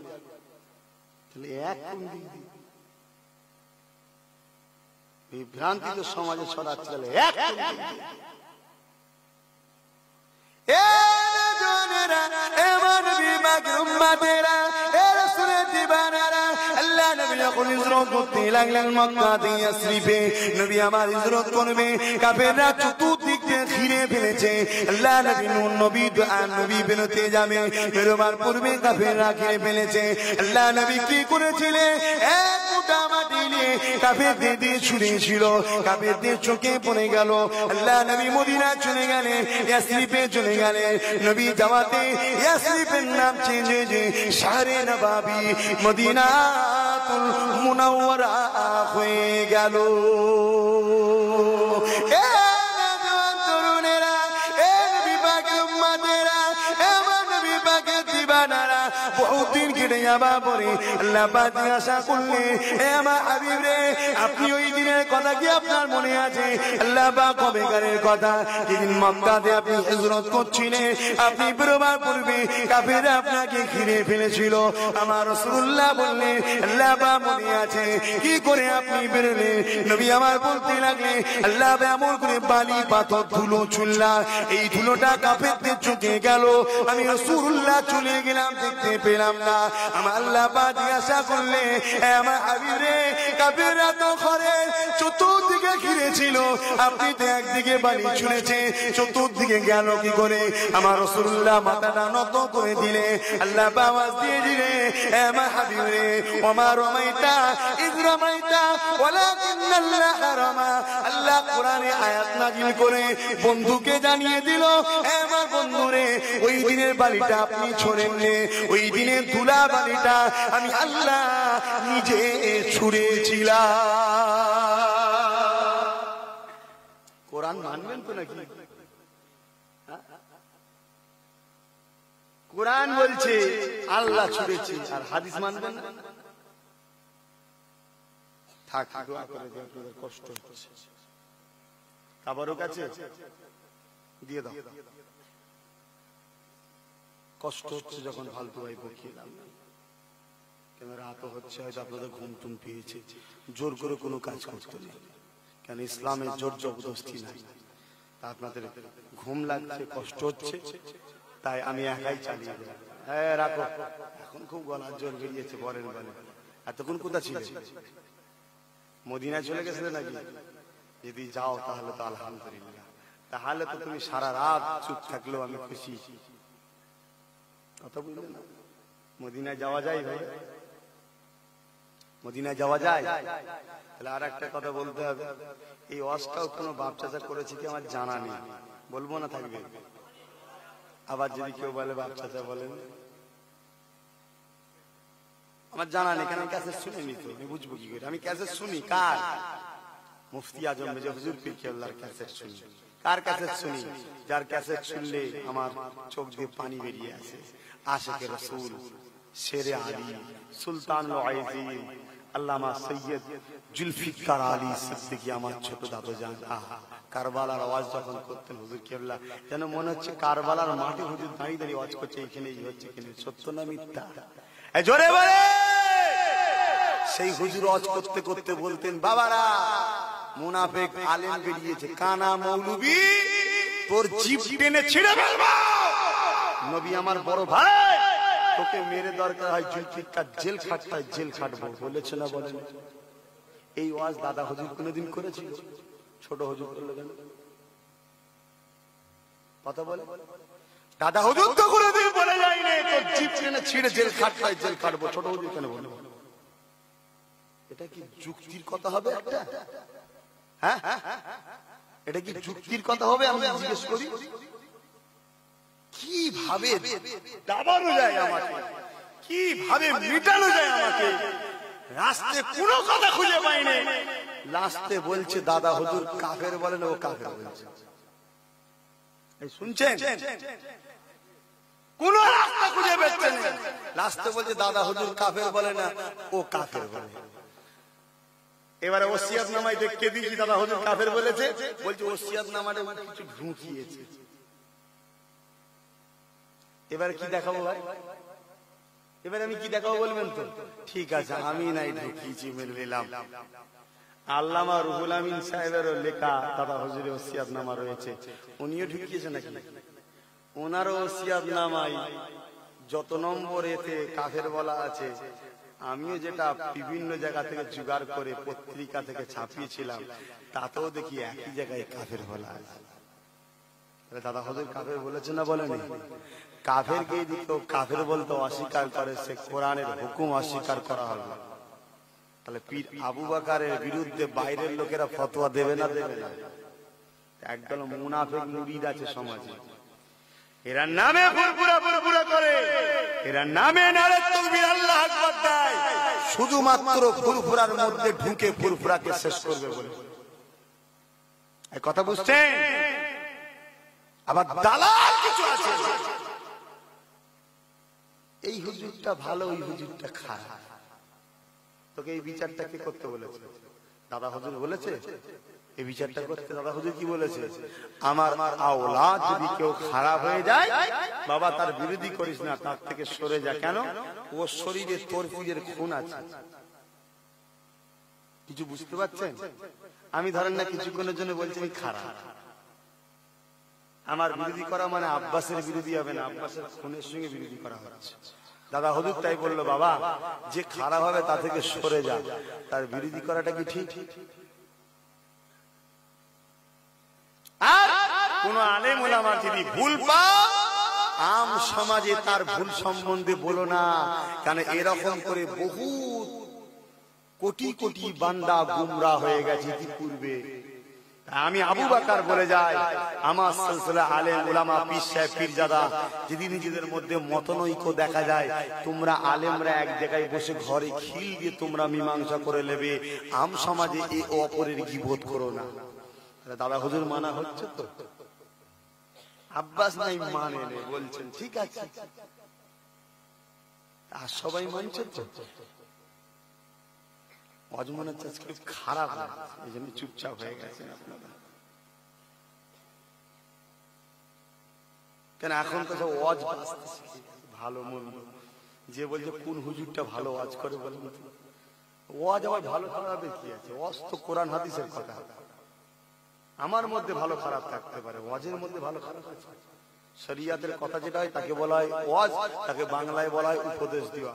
তাহলে এক কোন দিক দিয়ে? বিভ্রান্তি তো সমাজে ছড়াচ্ছে। এক কোন দিক দিয়ে? আল্লাহ নবী যখন হিজরত করতে লাগলেন মক্কা থেকে ইসরিফে, নবী আমার হিজরত করবে, কাফেররা চতুর্দিক বুককে ঘিরে ফেলেছে। আল্লাহ নবী নূর নবী দোয়া নবী বেরোতে যাবে, বেরোবার পূর্বে কাফেররা ঘিরে ফেলেছে। আল্লাহ নবী কি করেছিলেন? এক মুঠা মাটি নিয়ে কাফেরদের দিয়ে ছুঁড়েছিল, কাফেরদের চোখে পড়ে গেল। আল্লাহ নবী মদিনা চলে গেলেন, ইয়াসরিবে চলে গেলেন। নবী যাওয়াতে ইয়াসরিবের নাম চেঞ্জ হয়ে শাহরে নবাবী মদিনাতুল মুনাওয়ারা হয়ে গেল। তরুণেরা, নবী পাকের উম্মতেরা, আমার নবী পাকের দিবানারা, বহুদিন কেটে যাবার পরে আল্লাহ পাক জিজ্ঞাসা করলেন, হে আমার হাবিব রে, আপনি ওই দিনের কথা কি আপনার মনে আছে? আল্লাহ পাক কবেকারের কথা, যেদিন মক্কাতে আপনি হিজরত করছিলেন, আপনি বেরোবার পূর্বে কাফেররা আপনাকে ঘিরে ফেলেছিল। আমার রাসূলুল্লাহ বললেন, আল্লাহ পাক মনে আছে। কি করে আপনি বেরোলেন? নবী আমার বলতে লাগলেন, আল্লাহ পাক এমন করে বালি পাথর ধুলো ছুড়লা, এই ধুলোটা কাফেরদের চোখে গেল, আমি রাসূলুল্লাহ চলে গেলাম, দেখতে পেলাম না। আমার আল্লাহ পাক জিজ্ঞাসা করলে, আমার হাবিব রে, কাফেররা তো ঘরে চতুর্দিকে ঘিরেছিল, আপনি তো একদিকে বালি ছুঁড়েছে, চতুর্দিকে গেল কি করে? আমার রাসূলুল্লাহ মাথাটা নত করে দিলে, আল্লাহ পাক আওয়াজ দিয়ে দিলে, আমার হাবিব রে, ওমা রামাইতা ইয রামাইতা ওয়ালাকিন্নাল্লাহ রামা। আল্লাহ কোরআনে আয়াত নাযিল করে বন্ধুকে জানিয়ে দিল, আমার বন্ধুরে, ওই দিনের বালিটা আপনি ছোড়েননি, ওই দিনের ধুলা বালিটা আমি আল্লাহ নিজে ছুঁড়েছিলাম। কোরআন মানবেন তো নাকি? কোরআন বলছে আল্লাহ ছুঁড়েছে, আর হাদিস মানবেন না? থাক, দোয়া করে দিও, আপনাদের কষ্ট হচ্ছে। কাবারও কাছে দিয়ে দাও, কষ্ট হচ্ছে যখন ফালতু ভাই বকিয়ে দাও। কেন রাতও হচ্ছে, হয়তো আপনাদের ঘুম টুম পেয়েছে, জোর করে কোনো কাজ করতে নেই, কেন ইসলামের জোর জবরদস্তি নাই। তা আপনাদের ঘুম লাগছে, কষ্ট হচ্ছে, তাই আমি একাই চালিয়ে দেব। হ্যাঁ রাখো, এখন খুব গলার জোর বেরিয়েছে, বলেন বলেন। এতক্ষণ কোথায় ছিল? মদিনায় চলে গেছিলে নাকি? যদি যাও তাহলে তো আলহামদুলিল্লাহ, তাহলে তো তুমি সারা রাত চুপ থাকলেও আমি খুশি। কথা বুঝলে না? মদিনায় যাওয়া যায় ভাই, মদিনায় যাওয়া যায়। তাহলে আর একটা কথা বলতে হবে, এই ওয়াজটাও কোনো বাপ চাচা করেছে কি আমার জানা নেই, বলবো না থাকবে। আবার যদি কেউ বলে বাপ চাচা বলেন, আমার জানা নেই, কেন ক্যাসেট শুনিনি তো, আমি বুঝবো কি করে? আমি ক্যাসেট শুনি কার? মুফতি আজম মেজে হুজুর পীর কেবলার ক্যাসেট শুনি। কার ক্যাসেট শুনি? যার ক্যাসেট শুনলে আমার চোখ দিয়ে পানি বেরিয়ে আসে। আশিকে রাসূল, শেরে আলী, সুলতানুল আইজিন, আল্লামা সৈয়দ জুলফিকার আলী সিদ্দিকী, আমার ছোট দাদু জান। আহা, কারবালার আওয়াজ যখন করতেন হুজুর কেবলা, যেন মনে হচ্ছে কারবালার মাঠে হুজুর দাঁড়িয়ে দাঁড়িয়ে আওয়াজ করছে, এখানে এই হচ্ছে, কিনা সত্য না মিথ্যা? জোরে বলে। সেই হুজুর আওয়াজ করতে করতে বলতেন, বাবারা, মুনাফিক আলেম বেরিয়েছে, কানা মৌলবি, তোর জিভ টেনে ছিঁড়ে ফেলবো। নবী আমার বড় ভাই, তোকে মেরে দরকার হয় জুলফিকার জেল খাটতায় জেল খাটবো, বলেছে না বলেন? এই ওয়াজ দাদা হুজুর কোনদিন করেছিল? ছোট হুজুর করলো কেন? কথা বলে দাদা হুজুর তো কোনদিন বলে যায়নি তোর জিভ টেনে ছিঁড়ে জেল খাটতায় জেল খাটবো, ছোট হুজুর কেন বলে? এটা কি যুক্তির কথা হবে একটা? হ্যাঁ, এটা কি যুক্তির কথা হবে? আমি জিজ্ঞেস করি, কিভাবে দাবানো যায় আমাকে, কিভাবে মিটানো যায় আমাকে? রাস্তায় কোনো কথা খুঁজে পাইনি, লাস্টে বলছে দাদা হুজুর কাফের বলে না, ও কাফের বলছে। শুনছেন? কোন রাস্তা খুঁজে পেচ্ছেন, লাস্টে বলছে দাদা হুজুর কাফের বলে না, ও কাফের বলে। এবারে ওসিয়াত নামায় দেখে দিয়েছি দাদা হুজুর কাফের বলেছে, বলছে ওসিয়াত নামাটা কিছু ঢুকিয়েছে। এবারে কি দেখাবো ভাই? এবারে আমি কি দেখাবো বলবেন তো? ঠিক আছে, আমি নাই ঢুকিয়েছি, মেনে নিলাম। আল্লামা রুহুল আমিন সাহেবেরও লেখা দাদা হুজুরের ওসিয়াত নামা রয়েছে, উনিও ঢুকিয়েছে নাকি? ওনারও ওসিয়াত নামায় যত নম্বর এতে কাফের বলা আছে, আমিও যেটা বিভিন্ন জায়গা থেকে জোগাড় করে পত্রিকা থেকে ছাপিয়েছিলাম, তাতেও দেখি একই জায়গায় কাফের বলা আছে। দাদা হুজুর কাফের বলেছে না বলেনি? কাফেরকে যদি কেউ কাফের বলতে অস্বীকার করে, সে কোরআনের হুকুম অস্বীকার করা হবে। তাহলে পীর আবু বকরের বিরুদ্ধে বাইরের লোকেরা ফতোয়া দেবে না দেবে না? একদল মুনাফিক মুরিদ আছে সমাজে, এরা নামে ফুরফুরা করে, এরা নামে নারে তাকবীর আল্লাহু আকবার দেয়, শুধুমাত্র ফুরফুরার মধ্যে ঢুকে ফুরফুরাকে শেষ করবে বলে। এই কথা বুঝছেন? আবার দালাল কিছু আছে, এই হুজুরটা ভালো, ওই হুজুরটা খারাপ। তোকে এই বিচারটা কে করতে বলেছে? দাদা হুজুর বলেছে এই বিচারটা করতে? দাদা হুজুর কি বলেছে? আমার আওলাদ যদি কেউ খারাপ হয়ে যায়, বাবা তার বিরোধী করিস না, তার থেকে সরে যা। কেন? ওর শরীরে তোর পীরের খুন আছে। কিছু বুঝতে পারছেন? আমি ধরেন না কিছুক্ষণের জন্য বলছি আমি খারাপ, আমার বিরোধী করা মানে আব্বাসের বিরোধী হবে না, আব্বাসের খুনের সঙ্গে বিরোধী করা হচ্ছে। দাদা হুজুর তাই বললো, বাবা যে খারাপ হবে তা থেকে সরে যা, তার বিরোধী করাটা কি ঠিক? আর কোন আলেম ওলামা যদি ভুল পাও, আম সমাজে তার ভুল সম্বন্ধে বলো না, কারণ এরকম করে বহু কোটি কোটি বান্দা গুমরাহ হয়ে গেছে ইতিপূর্বে। আমি আবু বকর বলে যাই, আমার সিলসিলা আলেম উলামা পীর সাহেব পীরজাদা যদি নিজেদের মধ্যে মতনৈক্য দেখা যায়, তোমরা আলেমরা এক জায়গায় বসে ঘরে খিল দিয়ে তোমরা মীমাংসা করে নেবে, আম সমাজে এই অপরের গীবত করো না। দাদা হুজুর মানা হচ্ছে তো? আব্বাস নাই মানে নেই বলছেন, ঠিক আছে, আর সবাই মানছে তো? অজমানের চাষ খুব খারাপ, এই জন্য চুপচাপ হয়ে গেছেন আপনারা। কেন এখন তো সব ওয়াজ ভালো মন্দ, যে বলছে কোন হুজুরটা ভালো ওয়াজ করে বলেন তো? ওয়াজ আবার ভালো খারাপে কি আছে? ওয়াজ তো কোরআন হাদিসের কথা। আমার মধ্যে ভালো খারাপ থাকতে পারে, ওয়াজের মধ্যে ভালো খারাপ আছে। শরিয়াতের কথা যেটা হয় তাকে বলা হয় ওয়াজ, তাকে বাংলায় বলা হয় উপদেশ দেওয়া।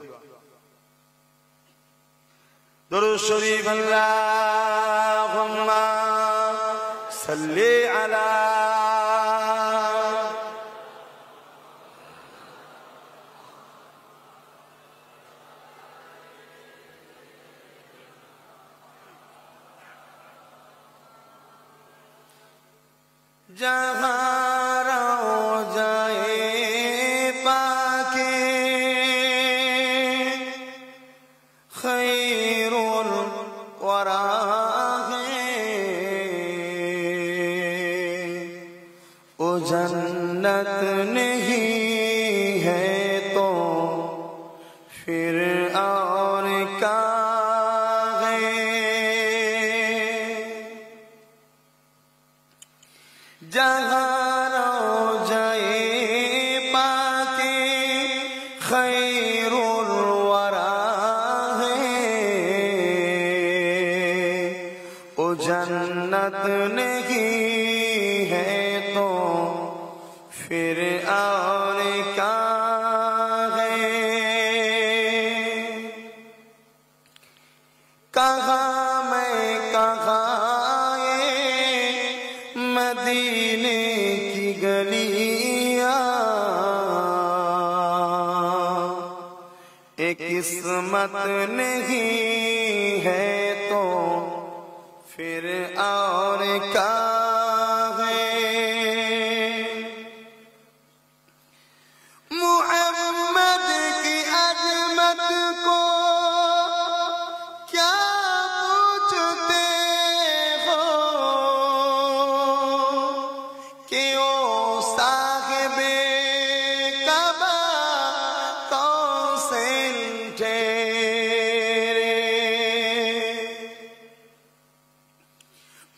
দরুদ শরীফ আল্লাহুম্মা সাল্লি আলা जहाँ जाए पाके खैरुल वरा है, वो जन्नत नहीं है तो फिर और क्या है। जहाँ जाए पाके खैरुल वरा है, वो जन्नत नहीं है तो फिर और क्या है। कहाँ मैं कहाँ ये मदीने की गलियां, एक किस्मत नहीं है तो फिर और क्या है। मुहम्मद की अजमत को क्या पूछते हो कि ओ साहिबे कबा कौन से ठहरे।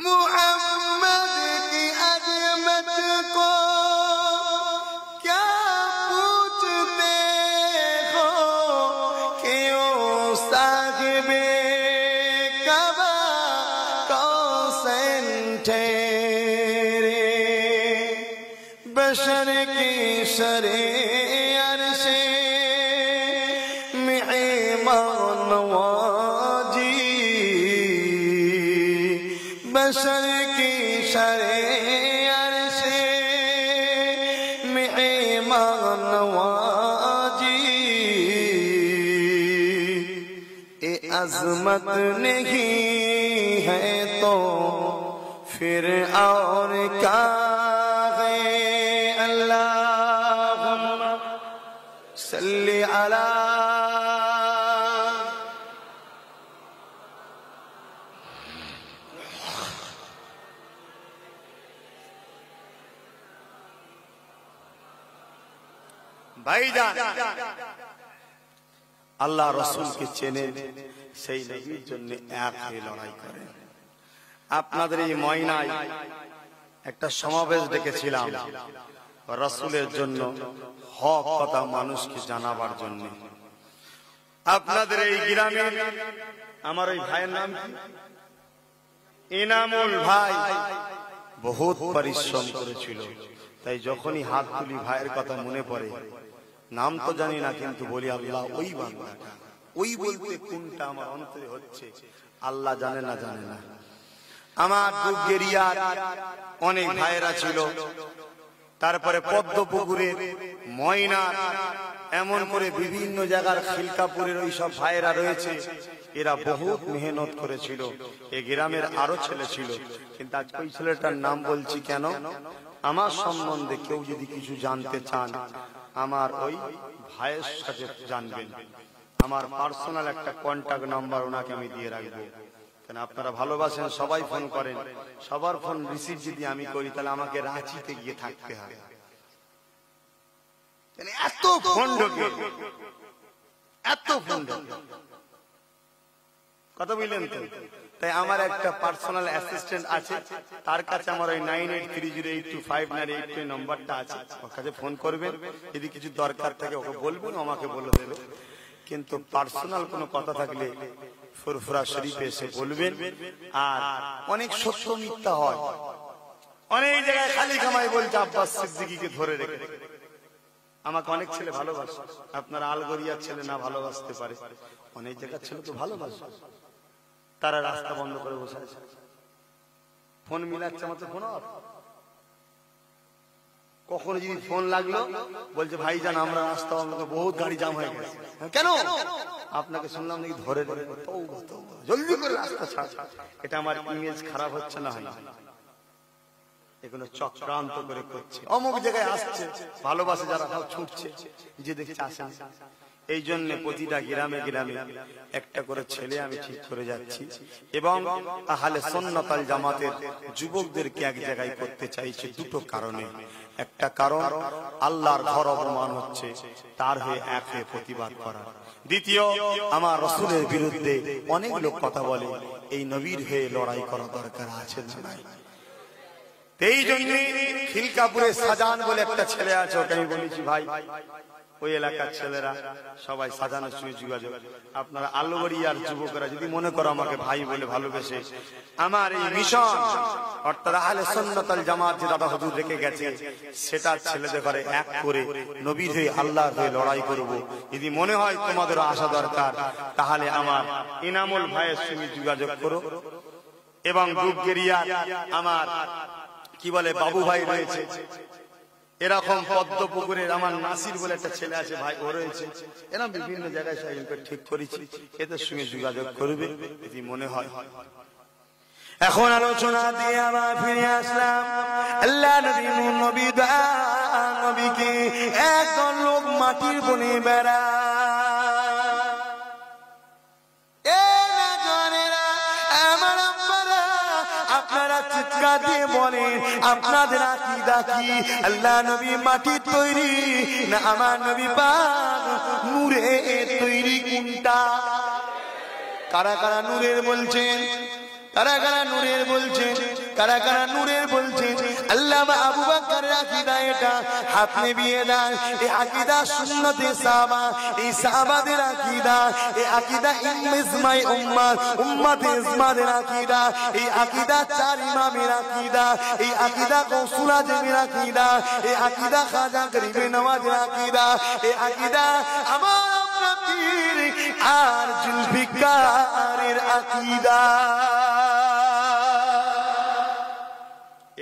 मुहम्मद की अजमत को क्या पूछते हो कि ओ साहिबे कबा कौन से ठहरे। बशर की शरे अरशे मेहमान नवाजी, बशर की शरे अरशे अजमत नहीं है तो फिर और क्या है। अल्लाहुम्मा सल्ली अला। ভাইজান আল্লাহ রাসূলকে চেনেন, সেই নবীর জন্য এক হয়ে লড়াই করেন। আপনাদের এই ময়নায় একটা সমাবেশ ডেকেছিলাম রাসূলের জন্য, হক কথা মানুষকে জানাবার জন্য। আপনাদের এই গ্রামে আমার ওই ভাইয়ের নাম কি? ইনামুল ভাই বহুত পরিশ্রম করেছিল। তাই যখনই হাত তুলি ভাইয়ের কথা মনে পড়ে, নাম তো জানি না কিন্তু বলি আল্লাহ ওই বান্দাটা, ওই বলতে কোনটা আমার অন্তরে হচ্ছে আল্লাহ জানে না, জানে না। আমার দুগেরিয়ার অনেক ভাইয়েরা ছিল, তারপরে পদ্মপুকুরের, ময়না, এমন করে বিভিন্ন জায়গার খিলকাপুরের ওই সব ভাইয়েরা রয়েছে। এরা বহুত মেহনত করেছিল। এই গ্রামের আরো ছেলে ছিল, কিন্তু আজ ওই ছেলেটার নাম বলছি কেন, আমার সম্বন্ধে কেউ যদি কিছু জানতে চান আমার ওই ভাইয়ের সাথে জানবেন। আমার পার্সোনাল একটা কন্টাক্ট নাম্বার ওনাকে আমি দিয়ে রাখবো। কেন আপনারা ভালোবাসেন, সবাই ফোন করেন, সবার ফোন রিসিভ যদি আমি করি তাহলে আমাকে রাঁচিতে গিয়ে থাকতে হবে। এত ফোন ঢোকে, এত ফোন ঢোকে, কথা বুঝলেন তো? তাই আমার একটা পার্সোনাল অ্যাসিস্ট্যান্ট আছে, তার কাছে আমার ওই 9830825982 নম্বরটা আছে, ওর কাছে ফোন করবেন। যদি কিছু দরকার থাকে ওকে বলবেন, আমাকে বলে দেবে। কিন্তু পার্সোনাল কোনো কথা থাকলে ফুরফুরা শরীফে এসে বলবেন। আর অনেক সত্য মিথ্যা হয়, অনেক জায়গায় খালি কামাই বলছে আব্বাস সিদ্দিকীকে ধরে রেখে। আমাকে অনেক ছেলে ভালোবাসে, আপনার আলগরিয়ার ছেলে না ভালোবাসতে পারে, অনেক জায়গার ছেলে তো ভালোবাসে। তারা রাস্তা বন্ধ করে বসে আছে, ফোন মিলাচ্ছে আমাদের ফোন অফ। কখনো যদি ফোন লাগলো বলছে ভাইজান আমরা রাস্তা বন্ধ, বহুত গাড়ি জাম হয়ে গেছে। কেন? আপনাকে শুনলাম নাকি ধরে ধরে, জলদি করে রাস্তা ছাড়। এটা আমার ইমেজ খারাপ হচ্ছে না? হয় এগুলো চক্রান্ত করে করছে, অমুক জায়গায় আসছে, ভালোবাসে যারা সব ছুটছে, যে দেখছে আসে। এই জন্য প্রতিটা গ্রামে গ্রামে একটা করে ছেলে আমি ঠিক করে যাচ্ছি, এবং আহলে সুন্নাত ওয়াল জামাতের যুবকদেরকে এক জায়গায় করতে চাইছে দুটো কারণে। একটা কারণ আল্লাহর ঘর অপমান হচ্ছে, তার হয়ে এক হয়ে প্রতিবাদ করা। দ্বিতীয়, আমার রাসূলের বিরুদ্ধে অনেক লোক কথা বলে, এই নবীর হয়ে লড়াই করা দরকার আছে না নাই? এই জন্য খিলকাপুরে সাজান বলে একটা ছেলে আছে, ওকে আমি বলেছি ভাই ওই এলাকার ছেলেরা সবাই সাজানোর সঙ্গে যোগাযোগ। আপনারা আলগরিয়ার যুবকরা যদি মনে করো আমাকে ভাই বলে ভালোবেসে, আমার এই মিশন অর্থাৎ আহলে সুন্নাত ওয়াল জামাত যে দাদা হুজুর রেখে গেছে, সেটা ছেলেদের ঘরে এক করে নবীর হয়ে আল্লাহর হয়ে লড়াই করব। যদি মনে হয় তোমাদের আসা দরকার, তাহলে আমার ইনামুল ভাইয়ের সঙ্গে যোগাযোগ করো। এবং দুগেরিয়া আমার কি বলে বাবু ভাই রয়েছে, এরকম পদ্মপুকুরের আমার নাসির বলে একটা ছেলে আছে ভাই, ও রয়েছে। এরকম বিভিন্ন জায়গায় ঠিক করেছি, এদের সঙ্গে যোগাযোগ করবে যদি মনে হয়। এখন আলোচনা দিয়ে আবার ফিরে আসলাম। আল্লাহ নবী নবী নবীকে একজন লোক মাটির বনে বেড়া, আপনারা চিৎকার দিয়ে বলেন আপনাদের আকীদা কি? আল্লাহ নবী মাটির তৈরি না আমার নবী পাক নূরের তৈরি? কোনটা? কারা কারা নূরের বলছেন? কারা কারা নূরের বলছেন? কারা কারা নূরের বলছেন? আল্লামা আবু বকরের আকীদা এটা, হাত নিভিয়ে দেন। এই আকীদা সুন্নতে সাহাবা, এই সাহাবাদের আকীদা, এই আকীদা ইজমাই উম্মাত, উম্মতে ইজমাদের আকীদা, এই আকীদা চার ইমামের আকীদা, এই আকীদা গৌসুল আজমের আকীদা, এই আকীদা খাজা গরিবে নওয়াজের আকীদা, এই আকীদা আমার আপনার পীর আর জুলফিকারের আকীদা।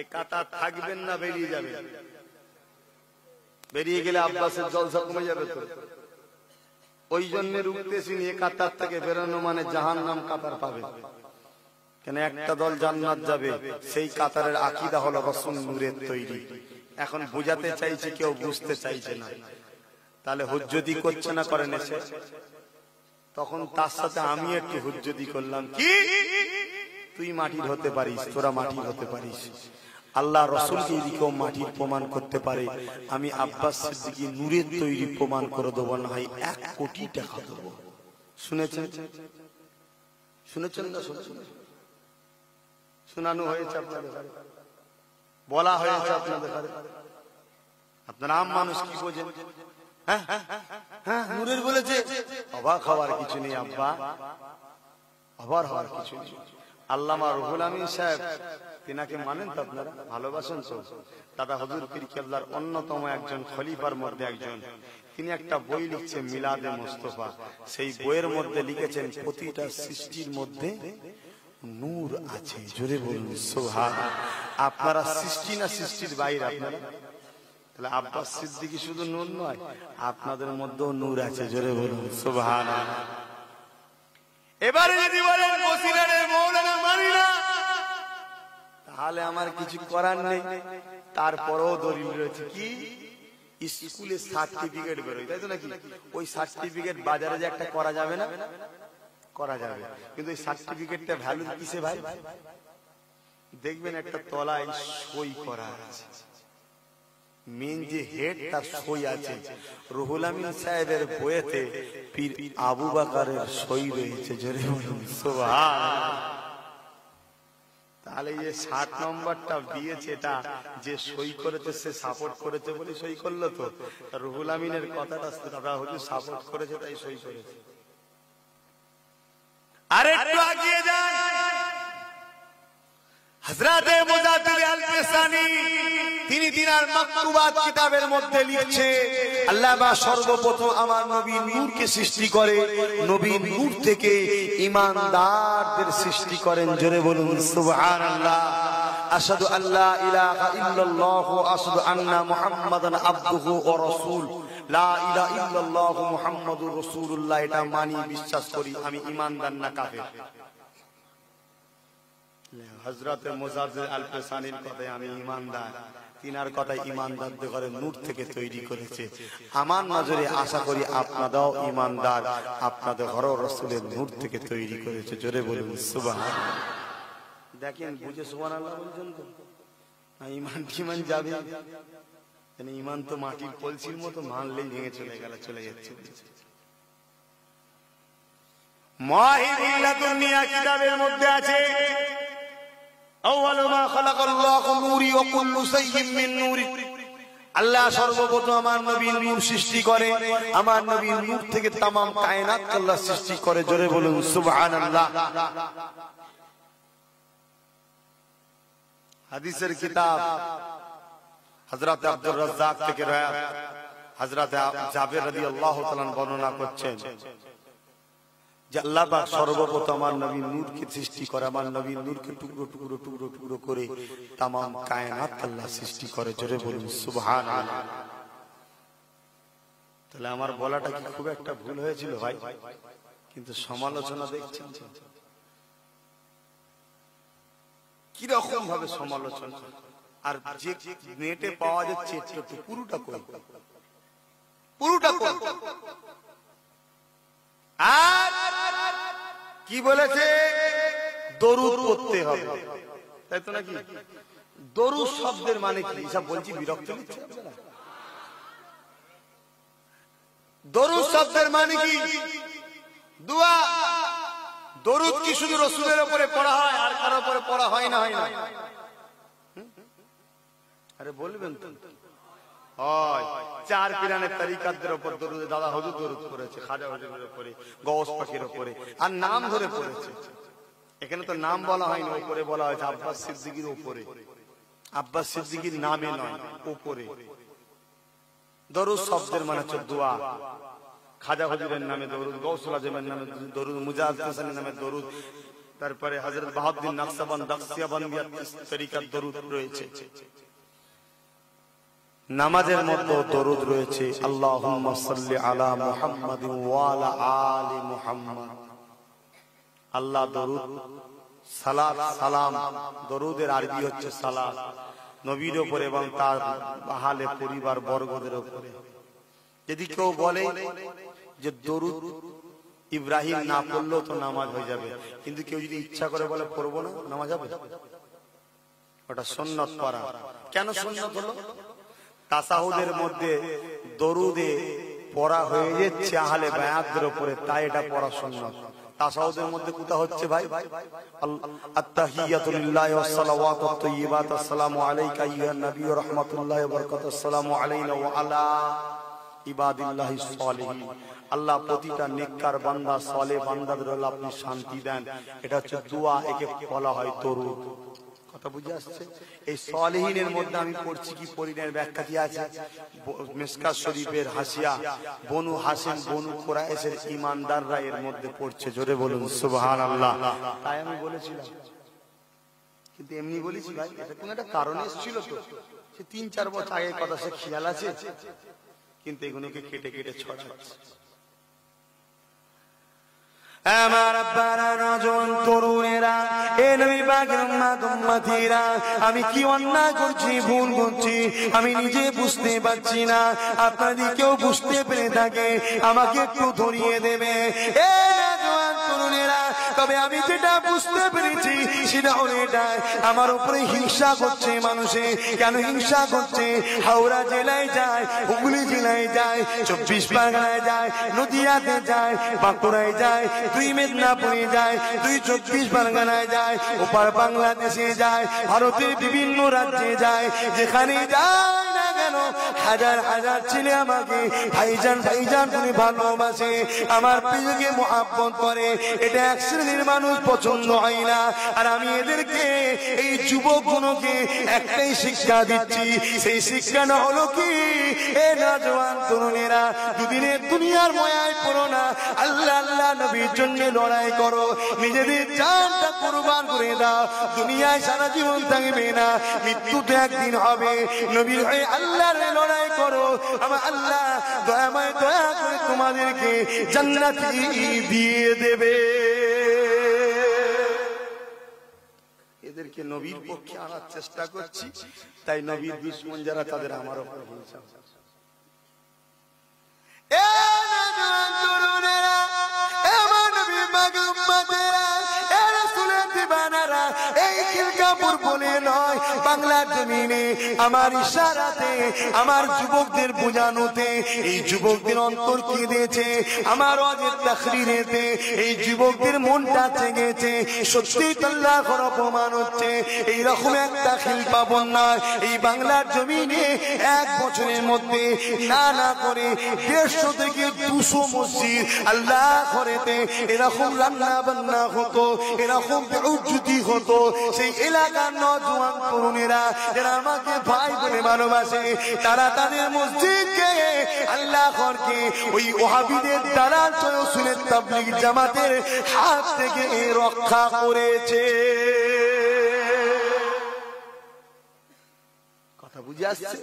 এ কাতা থাকবেন না বেরিয়ে যাবেন? বেরিয়ে গেলে আব্বাসের জলসা কমে যাবে তো। ওই জন্য রুখতেছি নিয়ে কাতার থেকে বেরোনো মানে জাহান্নাম কাতার পাবে। কেন একটা দল জান্নাত যাবে, সেই কাতারের আকীদা হলো রাসূল নূরের তৈরি। এখন বুঝাতে চাইছি, কেউ বুঝতে চাইছে না, তাহলে হুজ্জতি করছে না, করেন এসে। তখন তার সাথে আমি একটু হুজ্জতি করলাম, কি তুই মাটির হতে পারিস, তোরা মাটির হতে পারিস, আল্লাহ রাসূলকে এদিকেও মাটির প্রমাণ করতে পারে, আমি আব্বাস সিদ্দিকী নূরের তৈরি প্রমাণ করে দেবো, না হয় 1 কোটি টাকা দেবো। শুনেছেন? শুনেছেন না? শোনানো হয়েছে আপনাদের, বলা হয়েছে আপনাদের। আপনারা আম মানুষ কি বোঝেন? হ্যাঁ হ্যাঁ, নূরের বলেছে, অবাক হওয়ার কিছু নেই আব্বা, অবাক হওয়ার কিছু নেই। আল্লামা রুহুল আমিন সাহেব, তিনাকে মানেন তো আপনারা, ভালোবাসেন তো? দাদা হুজুর পীর কেবলার অন্যতম একজন খলিফার মধ্যে একজন। তিনি একটা বই লিখছেন মিলাদে মুস্তাফা। সেই বইয়ের মধ্যে লিখেছেন প্রতিটা সৃষ্টির মধ্যে নূর আছে। জোরে বলুন সুবহানাল্লাহ। আপনারা সৃষ্টি না সৃষ্টির বাইরে আপনারা? তাহলে আব্বাস সিদ্দিকী শুধু নূর নয়, আপনাদের মধ্যেও নূর আছে। জোরে বলুন সুবহানাল্লাহ। এবারে যদি বলেন বসিলারে মৌলানা মানি না, তাহলে আমার কিছু করার নেই। তারপরেও দলিল রয়েছে, কি স্কুলে সার্টিফিকেট বেরোয়, তাই তো নাকি? ওই সার্টিফিকেট বাজারে যে একটা করা যাবে না, করা যাবে, কিন্তু এই সার্টিফিকেটটা ভ্যালু কিসে ভাই? দেখবেন একটা তলায় সই করা আছে, মেন যে হেড তার সই আছে। রুহুল আমিন সাহেবের বইয়েতে পীর আবু বকরের সই রয়েছে। জোরে বলুন সুবহানাল্লাহ। তাহলে এই 60 নম্বরটা দিয়েছে, এটা যে সই করেছে সে সাপোর্ট করেছে বলে সই করলো তো। রুহুল আমিনের কথাটা দাদা হুজুর সাপোর্ট করেছে তাই সই করেছে। আরেকটু আগিয়ে যান, হযরতে মুজাদ্দিদ আল-ফিসানি তিনি তিনার মাকতুবাত কিতাবের মধ্যে লিখছে, আল্লাহ বা সর্বপ্রথম আমার নবীর নূরকে সৃষ্টি করে, নবীর নূর থেকে ঈমানদারদের সৃষ্টি করেন। জোরে বলুন সুবহানাল্লাহ। আশহাদু আল্লা ইলাহা ইল্লাল্লাহ ওয়া আশহাদু আন্না মুহাম্মাদান আবদুহু ওয়া রাসূল। লা ইলাহা ইল্লাল্লাহ মুহাম্মাদুর রাসূলুল্লাহ, এটা মানি, বিশ্বাস করি, আমি ঈমানদার না কাফের। হযরতে মুজাদ্দিদ আল-ফিসানির কথায় আমি ঈমানদার, তিনার কথায় ঈমানদারদের ঘরে নূর থেকে তৈরি করেছে। আমার নজরে আশা করি আপনারাও ঈমানদার, আপনাদের ঘরেও রাসূলের নূর থেকে তৈরি করেছে। জোরে বলুন সুবহানাল্লাহ। দেখেন বুঝে সুবহানাল্লাহ বলছেন তো? না ঈমান কিমান যাবে? মানে ঈমান তো মাটির কলসির মতো, মানলেই ভেঙে চলে যাচ্ছে। মাহিবুল লাদুনিয়া কিতাবের মধ্যে আছে, আউয়ালু মা খালাকাল্লাহু নূরি ওয়া কুল্লু শাইইন মিন নূরি। আল্লাহ সর্বপ্রথম আমার নবীর নূর সৃষ্টি করে, আমার নবীর নূর থেকে तमाम কায়নাত আল্লাহ সৃষ্টি করে। জোরে বলুন সুবহানাল্লাহ। হাদিসের কিতাব হযরত আব্দুর রাজ্জাক থেকে রওয়ায়াত, হযরত জাবের রাদিয়াল্লাহু তাআলা বর্ণনা করছেন যে আল্লাহ পাক সর্বপ্রথম আমার নবীর নূরকে সৃষ্টি করে, আমার নবীর নূরকে টুকরো টুকরো টুকরো টুকরো করে तमाम কায়নাত আল্লাহ সৃষ্টি করে। জোরে বলুন সুবহানাল্লাহ। তাহলে আমার বলাটা কি খুব একটা ভুল হয়েছিল ভাই? কিন্তু সমালোচনা দেখছেন কি রকম ভাবে সমালোচনা, আর যে নেটে পাওয়া যাচ্ছে পুরোটা কই, পুরোটা কই। আর কি বলেছে? দরুদ পড়তে হবে, তাই তো নাকি? দরুদ শব্দের মানে কি? সব বলছি, বিরক্ত হচ্ছে আপনারা? দরুদ শব্দের মানে কি? দোয়া। দরুদ কি শুধু রাসূলের উপরে পড়া হয়, আর কারো উপরে পড়া হয় না? হয় না? আরে বলবেন তো। হয়, চার পীরানের তরিকাতদের উপর দরুদ, দাদা হুজুর দরুদ করেছে, খাজা হুজুরের উপরে, গওস পাকের উপরে, আর নাম ধরে পড়েছে। এখানে তো নাম বলা হয়নি, উপরে বলা হয়েছে আব্বাস সিদ্দিকীর উপরে। আব্বাস সিদ্দিকীর নামে নয়, উপরে। দরুদ শব্দের মানে হচ্ছে দোয়া। খাজা হুজুরের নামে দরুদ, গৌসুল আজমের নামে দরুদ, মুজাহিদ হোসেনের নামে দরুদ, তারপরে হযরত বাহাউদ্দিন নকশবন্দ, দকশিয়াবন্দিয়ার তরিকার দরুদ রয়েছে। নামাজের মধ্যে দরুদ রয়েছে, আল্লাহুম্মা সাল্লি আলা মুহাম্মাদিন ওয়া আলা আলি মুহাম্মাদ। আল্লাহ দরুদ, সালাত, সালাম, দরুদের আরবি হচ্ছে সালাত, নবীর উপর এবং তার আহলে পরিবার বর্গদের উপরে। যদি কেউ বলে যে দরুদ ইব্রাহিম না পড়লেও তো নামাজ হয়ে যাবে, কিন্তু কেউ যদি ইচ্ছা করে বলে পড়বো না, নামাজ হবে? ওটা সুন্নাত পড়া। কেন সুন্নাত হলো? তাসাহুদের মধ্যে দরুদে পড়া হয়ে যাচ্ছে আহলে বায়াতদের উপরে, তাই এটা পড়া সুন্নাত। তাসাহুদের মধ্যে কোথা হচ্ছে ভাই? আত-তাহিয়াতু লিল্লাহি ওয়াস সালাওয়াতু আত-তাইয়্যিবাত, আসসালামু আলাইকা আইয়ুহান নাবী ওয়া রাহমাতুল্লাহি ওয়া বারাকাতুহু, আসসালামু আলাইনা ওয়া আলা ইবাদিল্লাহিস সালিহিন। আল্লাহ প্রতিটা নেককার বান্দা, সালেহ বান্দাদের আল্লাহ আপনি শান্তি দেন। এটা হচ্ছে দোয়া, একে বলা হয় দরুদ। কথা বুঝে আসছে? এই সালেহিনের মধ্যে আমি পড়ছি কি পরিণের ব্যাখ্যা কি আছে? মিশকাত শরীফের হাসিয়া, বনু হাশিম বনু কুরাইশের ঈমানদাররা এর মধ্যে পড়ছে। জোরে বলুন সুবহানাল্লাহ। তাই আমি বলেছিলাম, কিন্তু এমনি বলেছি ভাই, এটা কোন একটা কারণে ছিল তো, সে 3-4 বছর আগের কথা, সে খেয়াল আছে, কিন্তু এগুলোকে কেটে কেটে ছড়াচ্ছে। আমার আব্বারা, নজওয়ান তরুণেরা, এ নবী পাকের উম্মত উম্মতিরা, আমি কি অন্যায় করছি, ভুল করছি, আমি নিজে বুঝতে পারছি না। আপনাদের কেউ বুঝতে পেরে থাকে আমাকে একটু ধরিয়ে দেবে। এ নজওয়ান তরুণেরা, তবে আমি যেটা বুঝতে পেরেছি সেটা হলো এটাই, আমার উপরে হিংসা করছে মানুষে। কেন হিংসা করছে? হাওড়া জেলায় যায়, হুগলি জেলায় যায়, 24 পরগনায় যায়, নদিয়াতে যায়, বাঁকুড়ায় যায়, 2 মেদিনীপুরে যায়, 2 24 পরগনায় যায়, ওপার বাংলাদেশে যায়, ভারতের বিভিন্ন রাজ্যে যায়। যেখানে যায় না কেন হাজার হাজার ছেলে আমাকে ভাইজান ভাইজান করে ভালোবাসে, আমার প্রিয়কে মহব্বত করে। এটা এক শ্রেণীর মানুষ পছন্দ হয় না। আর আমি এদেরকে, এই যুবকগুলোকে একটাই শিক্ষা দিচ্ছি, সেই শিক্ষাটা হলো কি, এ নওজওয়ান তরুণেরা, দুদিনের দুনিয়ার মায়ায় পড়ো না, আল্লাহ আল্লাহ নবীর জন্য লড়াই করো, নিজেদের জানটা কুরবান করে দাও। দুনিয়ায় সারা জীবন থাকবে না, মৃত্যুতে একদিন হবে। নবীর হয়ে আল্লাহর লড়াই করো, আমার আল্লাহ দয়াময় দয়া করে তোমাদেরকে জান্নাত দিয়ে দেবে। এদেরকে নবীর পক্ষে আনার চেষ্টা করছি, তাই নবীর দুশমন যারা, তাদের আমার উপর হিংসা। বলে নয়, বাংলার জমিনে আমার ইশারাতে, আমার যুবকদের বোঝানোতে, এই যুবকদের অন্তর কেঁদেছে, আমার ওয়াজের তাকরীরেতে এই যুবকদের মনটা জেগেছে। সত্যি আল্লাহর অপমান হচ্ছে, এইরকম একটা খিলফা বন্যায় এই বাংলার জমিনে 1 বছরের মধ্যে না না করে 150 থেকে 200 মসজিদ আল্লাহ করেতে এরকম রান্না বান্না হতো, এরকম বেউজ্জতি হতো। সেই এলাকার নওজওয়ান তরুণেরা যারা আমাকে ভাই বলে ভালোবাসে, তারা তাদের মসজিদকে, আল্লাহ ঘরকে ওই ওহাবিদের দালাল সুন্নাত তাবলীগ জামাতের হাত থেকে রক্ষা করেছে। কথা বুঝে আসছে?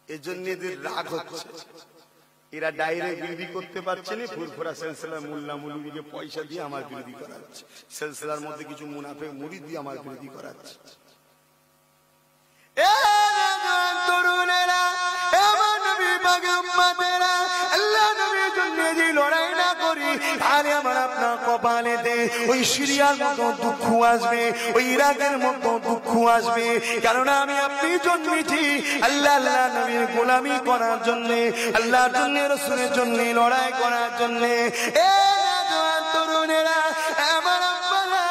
এজন্য এদের রাগ হচ্ছে। এরা ডাইরেক্ট বিরোধী করতে পারছে না, ফুরফুরা সিলসিলার মোল্লা মৌলভীকে পয়সা দিয়ে আমার বিরোধী করাচ্ছে, সিলসিলার মধ্যে কিছু মুনাফিক মুরিদ দিয়ে আমার বিরোধী করাচ্ছে। তরুণেরা, আমার নবী পাকের উম্মতেরা, আল্লাহ নবীর জন্য যে লড়াই না করি, তাহলে আমার আপনার কপালেতে ওই সিরিয়ার মতো দুঃখ আসবে, ওই ইরাকের মতো দুঃখ আসবে। কেননা আমি আপনি জন্মেছি আল্লাহ আল্লাহ নবীর গোলামি করার জন্য, আল্লাহর জন্য, রাসূলের জন্য লড়াই করার জন্য। এ নওজওয়ান তরুণেরা, আমার আব্বারা,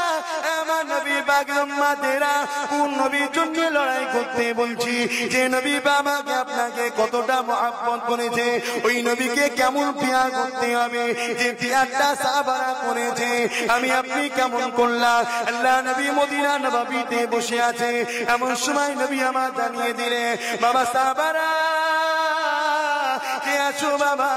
আমার নবী পাকের উম্মতেরা, কোন নবীর জন্য লড়াই করতে বলছি? যে নবী বাবাকে আপনাকে কতটা মহব্বত করেছে, ওই নবীকে কেমন পিয়ার করতে হবে, যে পিয়ারটা সাহাবারা করেছে, আমি আপনি কেমন করলাম? আল্লাহ নবী মদিনা নববীতে বসে আছে, এমন সময় নবী আমার জানিয়ে দিলে, বাবা সাহাবারা কে আসো বাবা,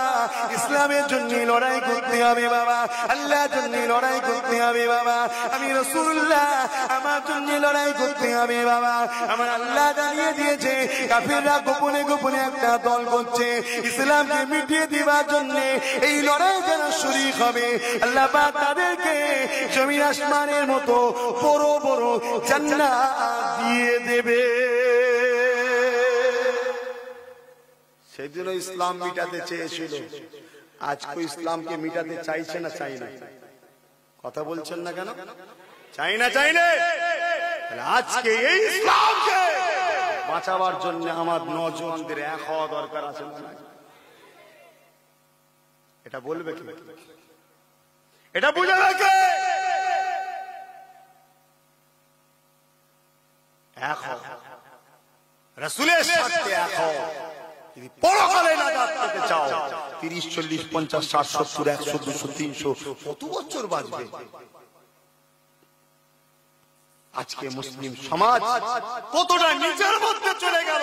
ইসলামের জন্য লড়াই করতে হবে বাবা, আল্লাহর জন্য লড়াই করতে হবে বাবা, আমি রাসূলুল্লাহ আমার জন্য লড়াই করতে হবে বাবা। আমার আল্লাহ জানিয়ে দিয়েছে কাফিররা গোপনে গোপনে একটা দল করছে ইসলামকে মিটিয়ে দেওয়ার জন্য, এই লড়াই যারা শরীক হবে আল্লাহ পাক তাদেরকে জমিন আসমানের মতো বড় বড় জান্নাত দিয়ে দেবে। সেদিনও ইসলাম মিটাতে চেয়েছিল, আজকে ইসলামকে মিটাতে চাইছে না চাই না? কথা বলছেন না কেন? চাই না চাই না? আজকে এই ইসলামকে বাঁচাবার জন্য আমার নওজওয়ানদের এক হওয়া দরকার আছে না? এটা বলবে কি? এটা বুঝাবে কে? এক হও, রাসূলের সাথে এক হও। যদি পরকালে নাজাত পেতে চাও 30, 40, 50, 60, 70, 100, 200, 300 কত বছর বাঁচবে? আজকে মুসলিম সমাজ কতটা নিজের মধ্যে চলে গেল।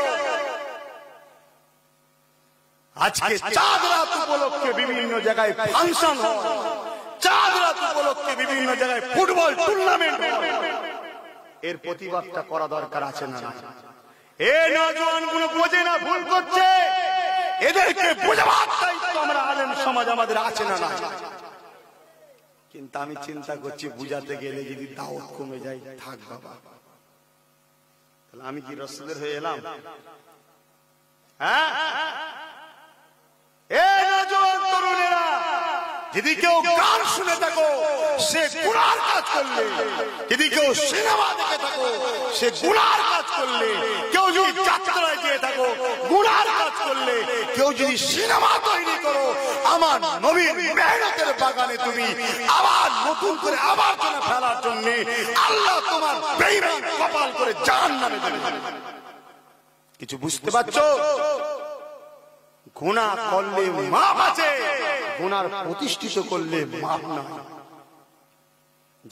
আজকে চাঁদ রাত উপলক্ষে বিভিন্ন জায়গায় ফাংশন হয়, চাঁদ রাত উপলক্ষে বিভিন্ন জায়গায় ফুটবল টুর্নামেন্ট হয়। এর প্রতিবাদটা করা দরকার আছে না? এই নওজওয়ান গুলো বোঝে না, ভুল করছে, এদেরকে বোঝাবার দায়িত্ব আমরা আলেম সমাজ আমাদের আছে না? কিন্তু আমি চিন্তা করছি বুঝাতে গেলে যদি দাওয়াত কমে যায়, থাক বাবা, তাহলে আমি কি রাসূলের হয়ে এলাম? হ্যাঁ, এই নওজওয়ান তরুণেরা, যদি কেউ গান শুনে থাকো সে গুনার কাজ করলে, যদি কেউ সিনেমা দেখে থাকো সে গুনার কাজ করলে, কেউ যদি যাত্রায় গিয়ে থাকো গুনার কাজ করলে, কেউ যদি সিনেমা তৈরি করো আমার নবীর মেহনতের বাগানে তুমি আবার নতুন করে আবার জন্য ফেলার জন্য আল্লাহ তোমার বেঈমান কপাল করে জাহান্নামে দেবে। কিছু বুঝতে পারছো? গুনাহ করলে মাপ আছে, গুনার প্রতিষ্ঠিত করলে মাপ না।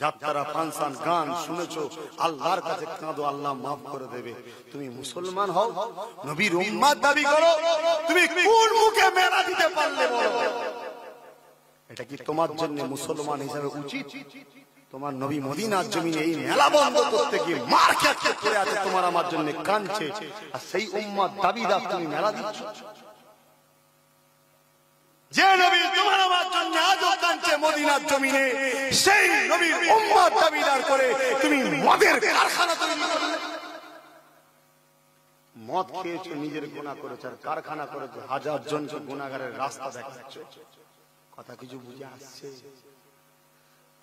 যাত্রা ফাংশন গান শুনেছো, আল্লাহর কাছে কাঁদো, আল্লাহ মাফ করে দেবে। তুমি মুসলমান হও, নবীর উম্মত দাবি করো, তুমি কোন মুখে মেলা দিতে পারলে বলো? এটা কি তোমার জন্য মুসলমান হিসাবে উচিত? তোমার নবী মদিনার জমিনে এই মেলা বন্ধ করতে গিয়ে মার খেতে পড়ে আছে, তোমার আমার জন্য কাঁদছে, আর সেই উম্মত দাবিদার তুমি মেলা দিচ্ছ। যে নবী তোমার আমার জন্য আজও কাঁদছে মদিনার জমিনে, সেই নবীর উম্মত দাবিদার করে তুমি মদের কারখানা তৈরি করলে। মদ খেয়েছো, নিজের গুনাহ করেছো, আর কারখানা করেছো, হাজার জনকে গুনাহগারের রাস্তা দেখাচ্ছ। কথা কিছু বুঝে আসছে?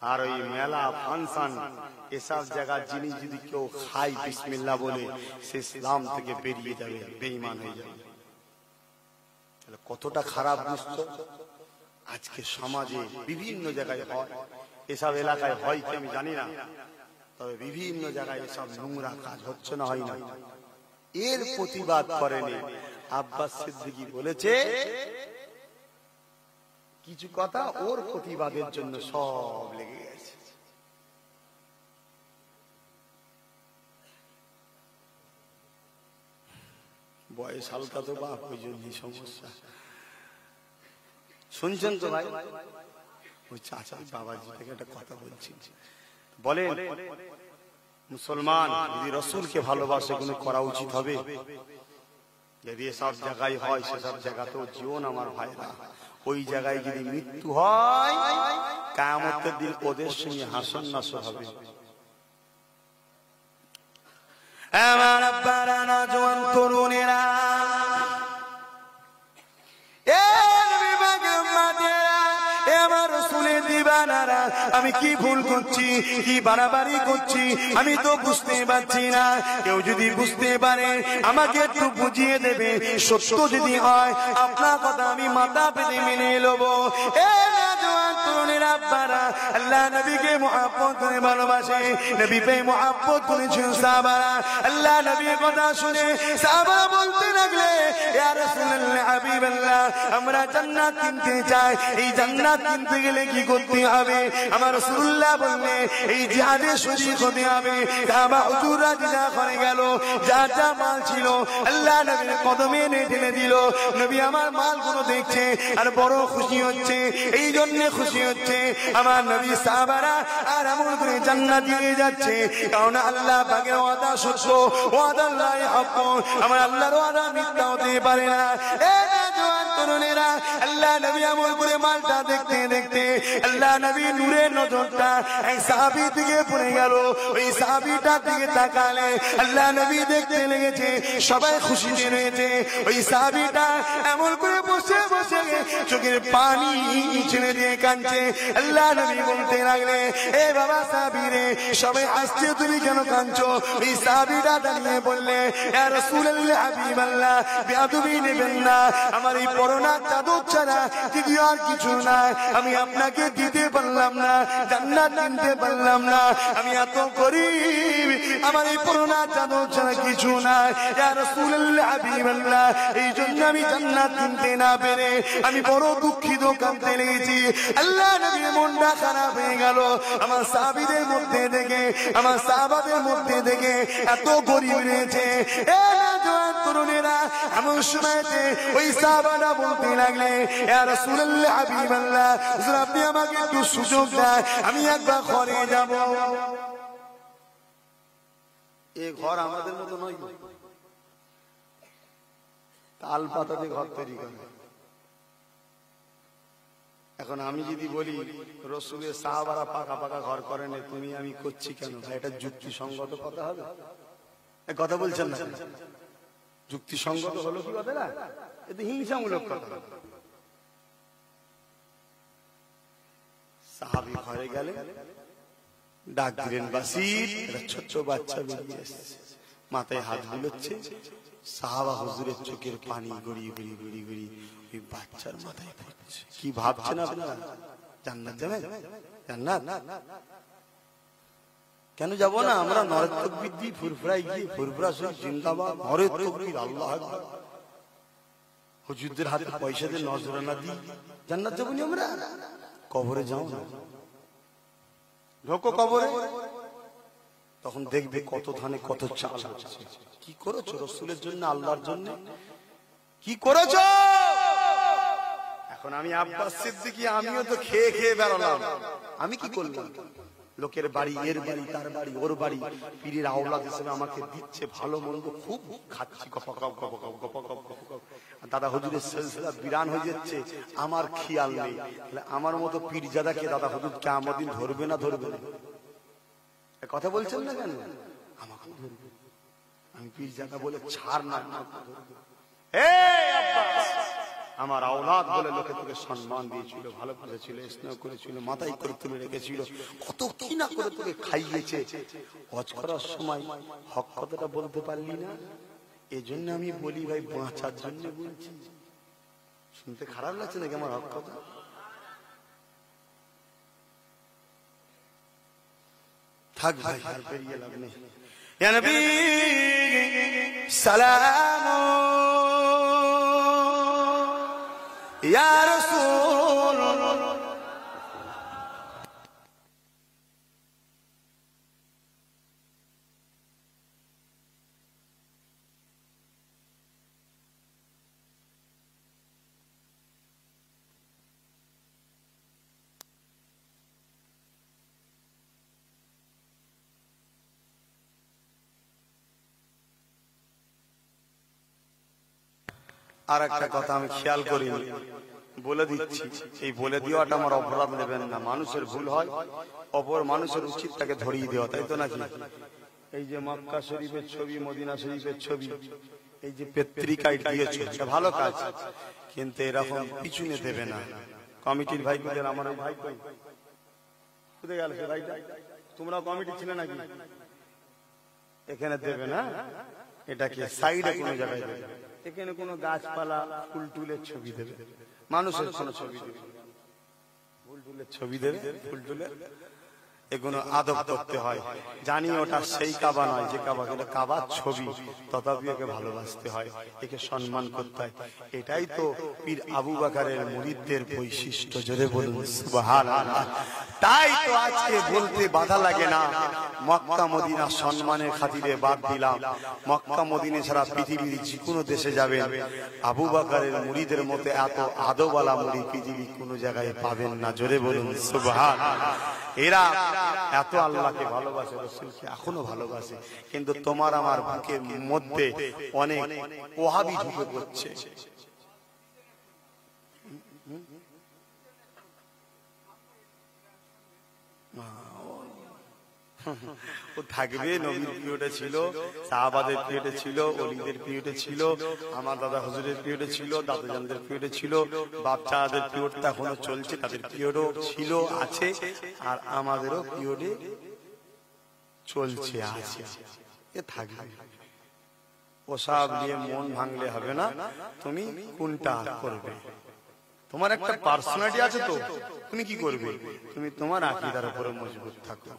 আর ওই মেলা ফাংশন এসব জায়গার জিনিস যদি কেউ খায় বিসমিল্লাহ বলে, সে ইসলাম থেকে বেরিয়ে যাবে, বেঈমান হয়ে যাবে। কতটা খারাপ বুঝছো? আজকে সমাজে বিভিন্ন জায়গায় হয়, এসব এলাকায় হয় কি আমি জানি না, তবে বিভিন্ন জায়গায় এসব নোংরা কাজ হচ্ছে না, হয় না? এর প্রতিবাদ করেনি আব্বাস সিদ্দিকী বলেছে কিছু কথা, ওর প্রতিবাদের জন্য সব লেগে গেছে। বয়স হালকা তো বাপ, ওই জন্যই সমস্যা। শুনছেন তো ভাই? ওই চাচা বাবাজি থেকে একটা কথা বলছি, বলেন মুসলমান যদি রাসূলকে ভালোবাসে কোনো করা উচিত হবে? যদি এসব জায়গায় হয় সেসব জায়গাতেও জীবন আমার ভাইরা, ওই জায়গায় যদি মৃত্যু হয় কিয়ামতের দিন ওদের সঙ্গে হাসর নাসর হবে। আমার আব্বারা নওজওয়ান তরুণেরা, আমি কি ভুল করছি, কি বাড়াবাড়ি করছি আমি তো বুঝতে পারছি না। কেউ যদি বুঝতে পারে আমাকে একটু বুঝিয়ে দেবে, সত্য যদি হয় আপনার কথা আমি মাথা পেতে মেনে নেব। এ নওজওয়ান তরুণেরা, আব্বারা আল্লাহ নবীকে মুহাব্বত করে ভালোবাসে, নবী পেয়ে মুহাব্বত করেছেন সাহাবারা। আল্লাহ নবীর কথা শুনে সাহাবারা বলতে লাগলে, ইয়া রাসূলুল্লাহ হাবিবাল্লাহ, আমরা জান্নাত কিনতে চাই, এই জান্নাত কিনতে গেলে কি করতে হবে? আমার রাসূলুল্লাহ বললে, এই জিহাদে শরীক হতে হবে। সাহাবা হুজুররা জিনা করে গেল, যা যা মাল ছিল আল্লাহ নবীর কদমে ঢেলে দিল। নবী আমার মালগুলো দেখছে আর বড় খুশি হচ্ছে, এই জন্য খুশি হচ্ছে আমার নবী সাহাবারা আর আমল করে জান্নাত দিয়ে যাচ্ছে, কারণ আল্লাহ পাকের ওয়াদা সত্য, ওয়াদা আল্লাহ হক, আমার আল্লাহর ওয়াদা মিথ্যা হতে পারে না। জওয়ান তরুণেরা, আল্লাহ নবী আমল করে মালটা দেখতে দেখতে আল্লাহ নবী নূরের নজরটা এক সাহাবী দিকে পড়ে গেল। ওই সাহাবীটার দিকে তাকালে আল্লাহ নবী দেখতে লেগেছে, সবাই খুশিতে রয়েছে। ওই সাহাবীটা এমন করে বসে বসে চোখের পানি ছেড়ে দিয়ে কাঁদছে। আল্লাহ নবী বলতে লাগলে, এ বাবা সাহাবী রে, সবাই আসছে, তুমি কেন কাঁদছো? ওই সাহাবীটা দাঁড়িয়ে বললে, ইয়া রাসূলুল্লাহ হাবিবাল্লাহ, বেয়াদবি নেবেন না, আমার এই পরনা চাদর ছাড়া দ্বিতীয় আর কিছু নাই, আমি আপনাকে দিতে পারলাম না, জান্নাত কিনতে পারলাম না, আমি এত গরীব, আমার এই পরনা চাদর ছাড়া কিছু নাই। ইয়া রাসূলুল্লাহ হাবিবাল্লাহ, এই জন্য আমি জান্নাত কিনতে না পেরে আমি বড় দুঃখিত, কাঁদতে লেগেছি। আল্লাহ নবীর মনটা খারাপ হয়ে গেল। আমার সাহাবীদের মধ্যে থেকে, আমার সাহাবাদের মধ্যে থেকে এত গরীব রয়েছে। এ জওয়ান তরুণেরা, এমন সময়তে ওই সাহাবারা বলতে লাগলে, ইয়া রাসূলুল্লাহ হাবিবাল্লাহ, হুজুর আপনি আমাকে একটু সুযোগ দেন, আমি একবার ঘরে যাব। এই ঘর আমাদের মতো নয়, তাল পাতাতে ঘর তৈরি করে। এখন আমি যদি বলি রাসূলের সাহাবারা পাকা পাকা ঘর করেন, তুমি আমি করছি কেন, এটা যুক্তিসঙ্গত কথা হবে? কথা বলছেন না, যুক্তিসঙ্গত হলো কি কথা না? এটা হিংসামূলক কথা। সাহাবী ঘরে গেলে ডাক দিলেন, বাসির, একটা ছোট্ট বাচ্চা বেরিয়ে এসেছে, মাথায় হাত বুলোচ্ছে। সাহাবা হুজুরের চোখের পানি গড়িয়ে গড়িয়ে গড়িয়ে গড়িয়ে ওই বাচ্চার মাথায় পড়ছে। কি ভাবছেন আপনারা? জান্নাত যাবেন? জান্নাত কেন যাব না? আমরা নরের তাকবীর দিই, ফুরফুরায় গিয়ে ফুরফুরা শরীফ জিন্দাবাদ, নরের তাকবীর, আল্লাহু আকবার, হুজুরদের হাতে পয়সা দিয়ে নজরানা দিই, জান্নাত যাবো না আমরা? কবরে যাও না, ঢোকো কবরে, তখন দেখবে কত ধানে কত চাল হচ্ছে। কি করেছো রাসূলের জন্য, আল্লাহর জন্য কি করেছো? এখন আমি আব্বাস সিদ্দিকী, আমিও তো খেয়ে খেয়ে বেরোলাম, আমি কি করলাম? লোকের বাড়ি, এর বাড়ি, তার বাড়ি, ওর বাড়ি, পীরের আওলাদ হিসেবে আমাকে দিচ্ছে, ভালো মন্দ খুব খাচ্ছি, দাদা হুজুরের সিলসিলা বিরান হয়ে যাচ্ছে, আমার খেয়াল নেই। আমার মতো পীরজাদাকে দাদা হুজুর কিয়ামত দিন ধরবে না ধরবে না? কথা বলছেন না কেন? আমাকে ধরবে, আমি পীরজাদা বলে ছাড় না। আমার আওলাদ বলে লোকে তোকে সম্মান দিয়েছিল, ভালোবেসেছিল, স্নেহ করেছিল, মাথায় করে তুলে রেখেছিল, কত কি না করে তোকে খাইয়েছে। হজ করার সময় হক কথাটা বলতে পারলি না, এজন্য আমি বলি ভাই, বাঁচার জন্য বলছি। শুনতে খারাপ লাগছে নাকি আমার হক কথা? থাক ভাই, আর বেরিয়ে লাভ নেই। ইয়া নবী সালাম, ইয়া রাসূল, আর একটা কথা আমি খেয়াল করিনি, বলে দিচ্ছি, এই বলে দেওয়াটা আমার অপরাধ নেবেন না, মানুষের ভুল হয়, অপর মানুষের উচিত তাকে ধরিয়ে দেওয়া, তাই তো নাকি? এই যে মক্কা শরীফের ছবি, মদিনা শরীফের ছবি, এই যে পত্রিকায় দিয়েছে, এটা ভালো কাজ, কিন্তু এরকম পিছনে দেবে না। কমিটির ভাই কোথায়? আমার ওই ভাই কোথায় গেল? ভাইটা তোমরা কমিটি ছিলে নাকি? এখানে দেবে না, এটাকে সাইডে কোনো জায়গায় দেবে। এখানে কোনো গাছপালা, ফুল টুলের ছবি দেবে, মানুষের কোনো ছবি দেবে। ভুল ছবি দেবে, ফুল টুলে, এগুলো আদব করতে হয়। জানি ওটা সেই কাবা নয় যে কাবা, কিন্তু কাবার ছবি, তথাপি ওকে ভালোবাসতে হয়, একে সম্মান করতে হয়। এটাই তো পীর আবু বকরের মুরিদদের বৈশিষ্ট্য। জোরে বলুন সুবহানাল্লাহ। তাই তো আজকে বলতে বাধা লাগে না, মক্কা মদিনা সম্মানের খাতিরে বাদ দিলাম। মক্কা মদিনা ছাড়া পৃথিবীর যে কোনো দেশে যাবেন, আবু বকরের মুরিদের মতো এত আদবওয়ালা মুরিদ পৃথিবীর কোনো জায়গায় পাবেন না। জোরে বলুন সুবহানাল্লাহ। এরা এত আল্লাহকে ভালোবাসে, রাসূলকে এখনো ভালোবাসে, কিন্তু তোমার আমার বুকের মধ্যে অনেক ওহাবি ঢুকে পড়ছে। ও থাকবে, নবীর পিরিয়ডে ছিল, সাহাবাদের পিরিয়ডে ছিল, ওলিদের পিরিয়ডে ছিল, আমার দাদা হুজুরের পিরিয়ডে ছিল, দাদাজানদের পিরিয়ডে ছিল, বাচ্চাদের পিরিয়ডটা এখনো চলছে, তাদের পিরিয়ডও ছিল, আছে, আর আমাদেরও পিরিয়ডে চলছে, আছে, এ থাকবে। ওসব নিয়ে মন ভাঙলে হবে না। তুমি কোনটা করবে? তোমার একটা পার্সোনালিটি আছে, তো তুমি কি করবে? তুমি তোমার আকীদার উপরে মজবুত থাকো।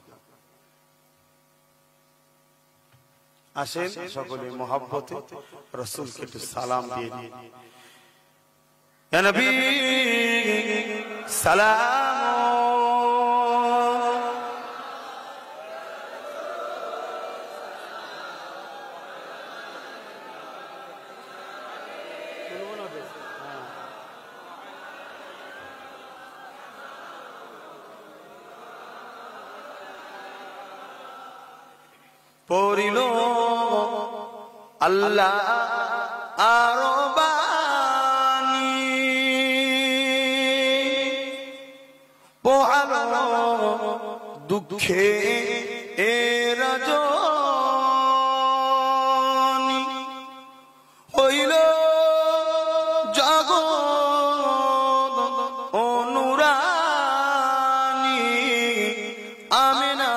আসেন সকলে মহব্বতে রাসূলকে একটু সালাম দিয়ে দিই। ইয়া নবী সালাম, পড়িল আল্লাহ আরো বাণী, পোহালো দুঃখে এ রজনী, হইল জগৎ অনুরানী, আমেনা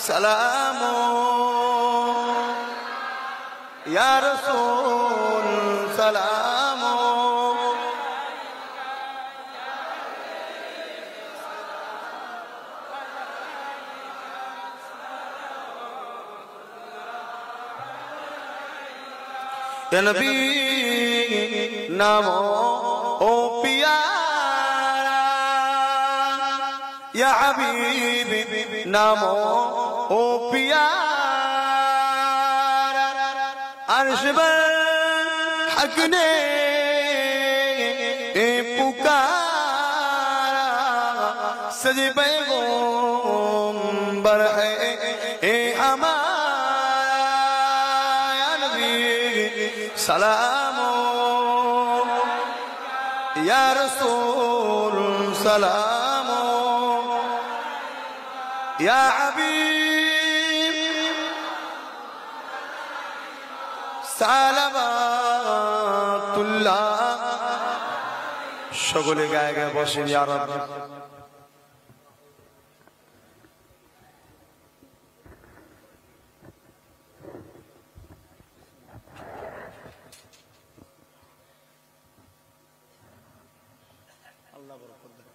সালাম ইয়া রাসূল সালাম, ইয়া নবী নাম ও পিয়ারা, ইয়া হাবিব নাম ও পিয়ারা, আরশ पर हक ने पुकारा, सजे पैगंबर है हमारा, नबी सलाम या रसूल सलाम, या हबीब সালাওয়াতুল্লাহ। সকলে গায়ে গায়ে বসেন ইয়া রাব্বি। আল্লাহ বরকত দেন।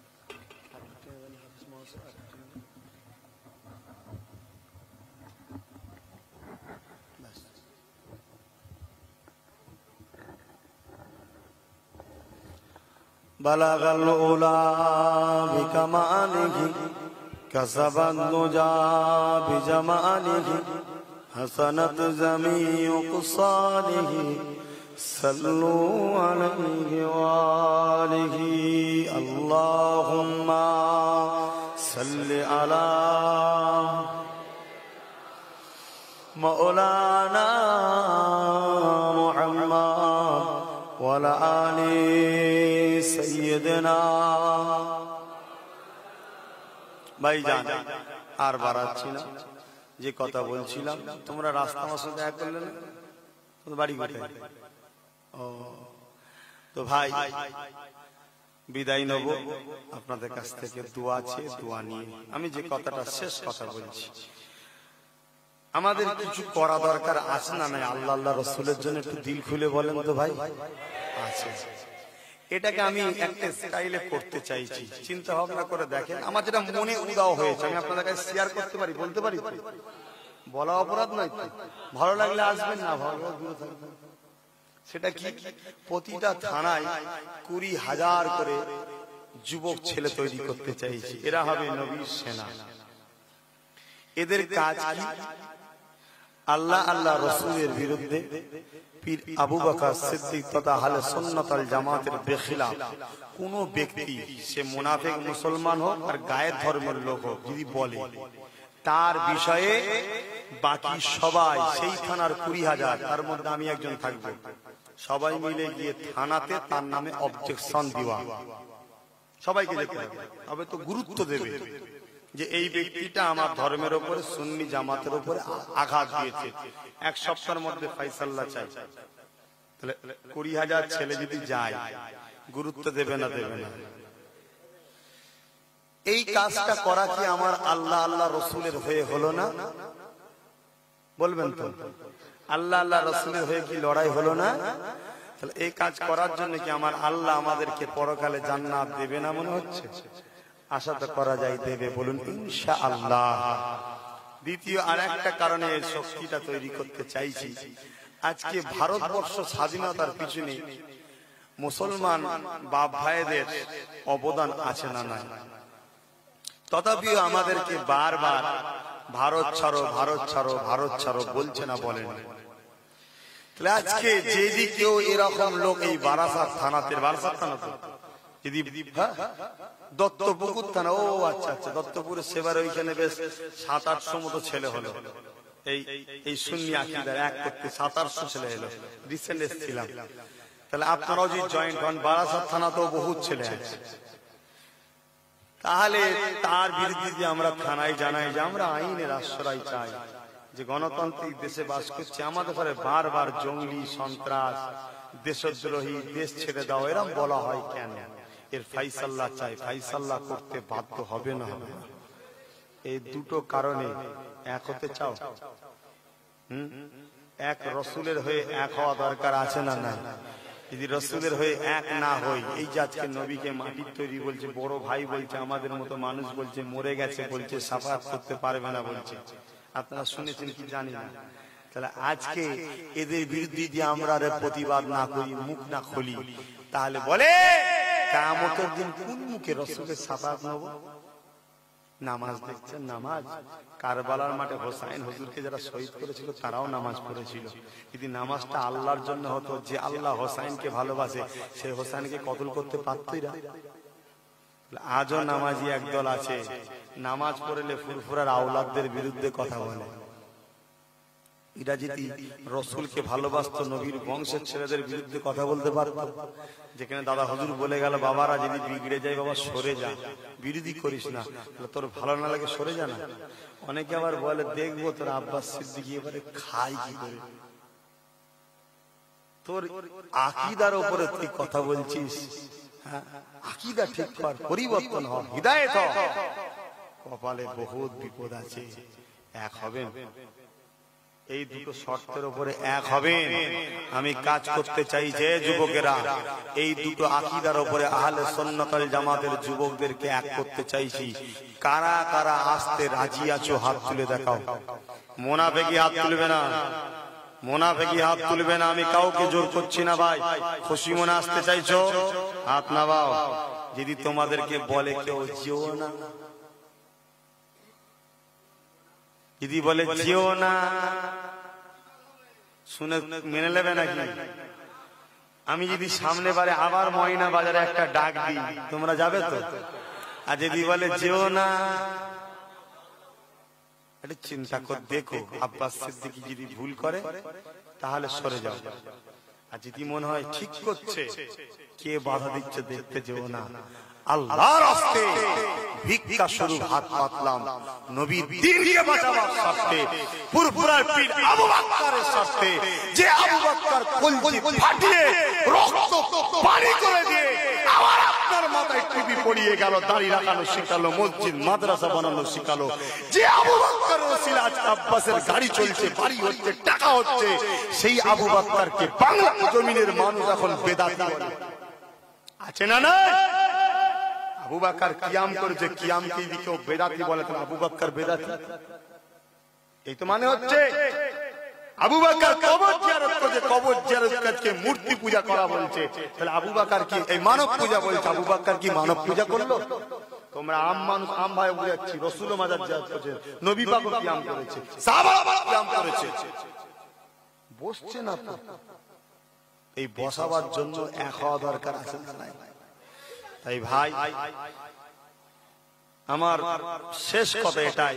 बलगल उला बिकमालिही कसबत नुजा बिजमालिही हसनत जमीउ क़ुसालिही सल्लु अलैहि वालिही अल्लाहुम्मा सल्लि अला मौलाना मुहम्मद वाला आले सैयदना। ভাইজান আর বাড়াচ্ছি না, যে কথা বলছিলাম, তোমরা রাস্তা আমার সাথে দেখা করলে না, তোমাদের বাড়ি কোথায়? ও তো ভাই বিদায় নেব আপনাদের কাছ থেকে, দোয়া আছে, দোয়া নিয়ে আমি যে কথাটা শেষ কথা বলছি, আমাদের কিছু করা দরকার আছে না নাই? আল্লাহ আল্লাহ রসুলের জন্য একটু দিল খুলে বলেন তো ভাই। আছে। এটাকে আমি একটা স্টাইলে করতে চাইছি, চিন্তা ভাবনা করে দেখেন। আমার যেটা মনে উদাও হয়েছে আমি আপনাদের কাছে শেয়ার করতে পারি, বলতে পারি, বলা অপরাধ নয় তো? ভালো লাগলে আসবেন, না ভালো লাগলে দূরে থাকবেন। সেটা কি? প্রতিটা থানায় 20,000 করে যুবক ছেলে তৈরি করতে চাইছি। এরা হবে নবীর সেনা। এদের কাজ কি? আল্লাহ আল্লাহ রসুলের বিরুদ্ধে পীর আবু বকর সিদ্দিক তথা আহলে সুন্নাত ওয়াল জামাতের বেখিলাফ কোন ব্যক্তি, সে মুনাফিক মুসলমান হোক আর গায়ের ধর্মের লোক হোক, যদি বলে তার বিষয়ে বাকি সবাই, সেই থানার 20,000, তার মধ্যে আমি একজন থাকবো, সবাই মিলে গিয়ে থানাতে তার নামে অবজেকশন দেওয়া। সবাইকে যেতে হবে, তবে তো গুরুত্ব দেবে যে এই ব্যক্তিটা আমার ধর্মের উপরে, সুন্নি জামাতের উপরে আঘাত দিয়েছে। 1 সপ্তাহের মধ্যে ফাইসাল্লা চাই। তাহলে 20,000 ছেলে যদি যায়, গুরুত্ব দেবে না? দেবে না। এই কাজটা করা কি আমার আল্লাহ আল্লাহ রসুলের হয়ে হলো না? বলবেন তো? আল্লাহ আল্লাহ রসুলের হয়ে কি লড়াই হলো না? তাহলে এই কাজ করার জন্য কি আমার আল্লাহ আমাদেরকে পরকালে জান্নাত দেবে না মনে হচ্ছে? আশা তো করা যায় দেবে, বলুন ইনশাআল্লাহ। দ্বিতীয় আর একটা কারণে এই শক্তিটা তৈরি করতে চাইছি। আজকে ভারতবর্ষ স্বাধীনতার পিছনে মুসলমান বাপ ভাইদের অবদান আছে না নাই? তথাপিও আমাদেরকে বারবার ভারত ছাড়ো, ভারত ছাড়ো, ভারত ছাড়ো বলছে না, বলেন? তাহলে আজকে যেদিকেও এরকম লোক, এই বারাসাত থানাতে, বারাসাত থানা তো যদি দত্তপুকুর থানা, ও আচ্ছা আচ্ছা, দত্তপুরের সেবার ওইখানে বেশ 700-800 মতো ছেলে হলো এই সুন্নি আকীদার এক করতে। 700-800 ছেলে এলো, রিসেন্ট এসেছিলাম। তাহলে আপনারাও যদি জয়েন্ট হন, বারাসাত থানাতেও বহুত ছেলে আছে। তাহলে তার বিরুদ্ধে যে আমরা থানায় জানাই যে আমরা আইনের আশ্রয় চাই, যে গণতান্ত্রিক দেশে বাস করছে, আমাদের ঘরে বারবার জঙ্গলি, সন্ত্রাস, দেশদ্রোহী, দেশ ছেড়ে দাও এরকম বলা হয় কেন? এর ফাইসাল্লা চাই, ফাইসাল্লা করতে বাধ্য হবে না? এই দুটো কারণে এক হতে চাও? এক রসুলের হয়ে এক হওয়া দরকার আছে না নাই? যদি রসুলের হয়ে এক না হই, এই যে আজকে নবীকে মাটির তৈরি বলছে, বড় ভাই বলছে, আমাদের মতো মানুষ বলছে, মরে গেছে বলছে, সাফাত করতে পারবে না বলছে, আপনারা শুনেছেন কি জানি না। তাহলে আজকে এদের বিরুদ্ধে যদি আমরা প্রতিবাদ না করি, মুখ না খুলি, তাহলে বলে কিয়ামতের দিন কোন মুখে রসুলের সাফাত নেব? নামাজ দেখছেন, নামাজ কারবালার মাঠে হোসাইন হুজুরকে যারা শহীদ করেছিল তারাও নামাজ পড়েছিল। যদি নামাজটা আল্লাহর জন্য হতো, যে আল্লাহ হোসাইনকে ভালোবাসে, সেই হোসাইনকে কতল করতে পারতই না। আজও নামাজি একদল আছে, নামাজ পড়লে ফুরফুরার আওলাদদের বিরুদ্ধে কথা বলে। এরা যদি রসুলকে ভালোবাসতো, নবীর বংশের ছেলেদের বিরুদ্ধে কথা বলতে পারত। যেখানে দাদা হুজুর বলে গেল, বাবারা যদি বিগড়ে যায় বাবা সরে যা, বিরোধী করিস না, তোর ভালো না লাগে সরে যা না। অনেকে আবার বলে, দেখবো তোর আব্বাস সিদ্দিকী এবারে খাই কি করে। তোর আকীদার উপরে তুই কথা বলছিস, আকীদা ঠিক কর, পরিবর্তন হ, হিদায়েত হ। কপালে বহুত বিপদ আছে। এক হবেন, এই দুটো শর্তের উপরে এক হবেন। আমি কাজ করতে চাই যে যুবকেরা এই দুটো আকীদার উপরে আহলে সুন্নাত ওয়াল জামাতের যুবকদেরকে এক করতে চাইছি। কারা কারা আসতে রাজি আছো হাত তুলে দেখাও। মুনাফিকি হাত তুলবে না, মুনাফিকি হাত তুলবে না। আমি কাউকে জোর করছি না ভাই, খুশি মনে আসতে চাইছো হাত নামাও। যদি তোমাদেরকে বলে কেউ যেও না, যদি বলে যেও না, শুনে মেনে নেবে নাকি? আমি যদি সামনে বারে আবার ময়না বাজারে একটা ডাক দিই, তোমরা যাবে তো? আর যদি বলে যেও না, এটা চিন্তা করে দেখো, আব্বাস সিদ্দিকী যদি ভুল করে তাহলে সরে যাও। আর যদি মনে হয় ঠিক করছে, কে বাধা দিচ্ছে দেখতে যেও না। আল্লাহর রাস্তে ভিক্ষা স্বরূপ হাত পাতলাম, নবীর দ্বীনকে বাঁচাবার স্বার্থে, ফুরফুরার পীর আবু বকরের স্বার্থে, যে আবু বকর কলজি ফাটিয়ে রক্ত পানি করে দিয়ে আমার আপনার মাথায় টুপি পরিয়ে গেল, দাড়ি রাখানো শিখালো, মসজিদ মাদ্রাসা বানানো শিখালো, যে আবু বকরের ওসিলা আজকে আব্বাসের গাড়ি চলছে, বাড়ি হচ্ছে, টাকা হচ্ছে, সেই আবু বকরকে বাংলা জমিনের মানুষ এখন বেদাতি বলে। আছে না না? আবু বকর কিয়াম করেছে, কিয়ামকে যদি কেউ বেদাতি বলে তাহলে আবু বকর বেদাতি, এই তো মানে হচ্ছে। আবু বকর কবর জিয়ারত করছে, কবর জিয়ারত করছে, মূর্তি পূজা করা বলছে, তাহলে আবু বকর কি এই মানব পূজা বলছে? আবু বকর কি মানব পূজা করলো? তোমরা আম মানুষ, আম ভাই বুঝাচ্ছি, রাসূলও মাজার জিয়ারত করেছে, নবী পাকও কিয়াম করেছে, সাহাবারা কিয়াম করেছে, বসছে না তো। এই বসাবার জন্য এক হওয়া দরকার আছে না নাই? তাই ভাই আমার শেষ কথা এটাই,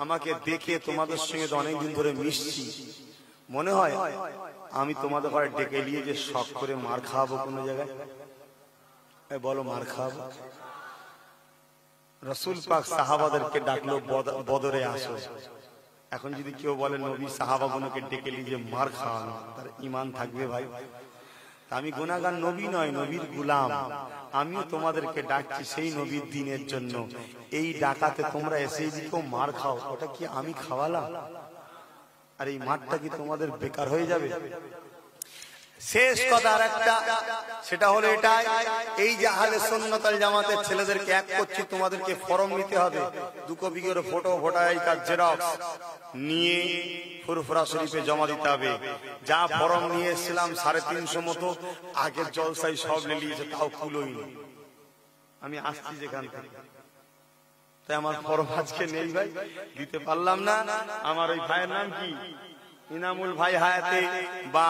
আমাকে দেখে তোমাদের সঙ্গে তো অনেকদিন ধরে মিশছি, মনে হয় আমি তোমাদের ঘরে ডেকে নিয়ে যে শখ করে মার খাওয়াবো কোনো জায়গায়। বলো মার খাওয়াবো? রাসূল পাক সাহাবাদেরকে ডাকলো, বদরে আসো। এখন যদি কেউ বলে নবী সাহাবাগুলোকে ডেকে নিয়ে যে মার খাওয়ানো, তার ঈমান থাকবে ভাই? আমি গুনাহগার নবী নয়, নবীর গোলাম। আমিও তোমাদেরকে ডাকছি সেই নবীর দিনের জন্য। এই ডাকাতে তোমরা এসে যদি কেউ মার খাও, ওটা কি আমি খাওয়ালাম? আর এই মারটা কি তোমাদের বেকার হয়ে যাবে? শেষ কথা আর একটা, সেটা হলো এটাই, এই যে আহলে সুন্নাত ওয়াল জামাতের ছেলেদেরকে এক করছি, তোমাদেরকে ফরম নিতে হবে, 2 কপি করে photo, voter ID card xerox নিয়ে ফুরফুরা শরীফে জমা দিতে হবে। যা ফরম নিয়ে এসেছিলাম 350 মতো, আগের জলসাই সব নিয়েছে, তাও কুলোইনি। আমি আসছি যেখান থেকে, তাই আমার ফরম আজকে নেই ভাই, দিতে পারলাম না। আমার ওই ভাইয়ের নাম কি, ইনামুল ভাই হায়াতে, বা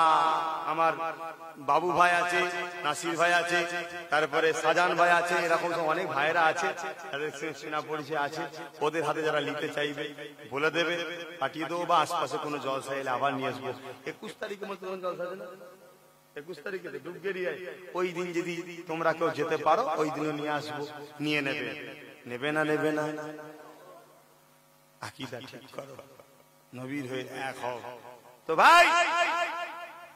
আমার বাবু ভাই আছে, নাসির ভাই আছে, তারপরে সাজান ভাই আছে, এরকম সব অনেক ভাইরা আছে, সেনা পরিচয় আছে, ওদের হাতে যারা নিতে চাইবে বলে দেবে, পাঠিয়ে দেবো, বা আশপাশে কোনো জলসা এলে আবার নিয়ে আসবো। 21 তারিখে মতো জলসা আছে না? 21 তারিখে ডুবগেরিয়ায়, ওই দিন যদি তোমরা কেউ যেতে পারো, ওই দিনও নিয়ে আসবো, নিয়ে নেবে। নেবে না নেবে না? আকীদা ঠিক করো, নবীর হয়ে এক হও। তো ভাই,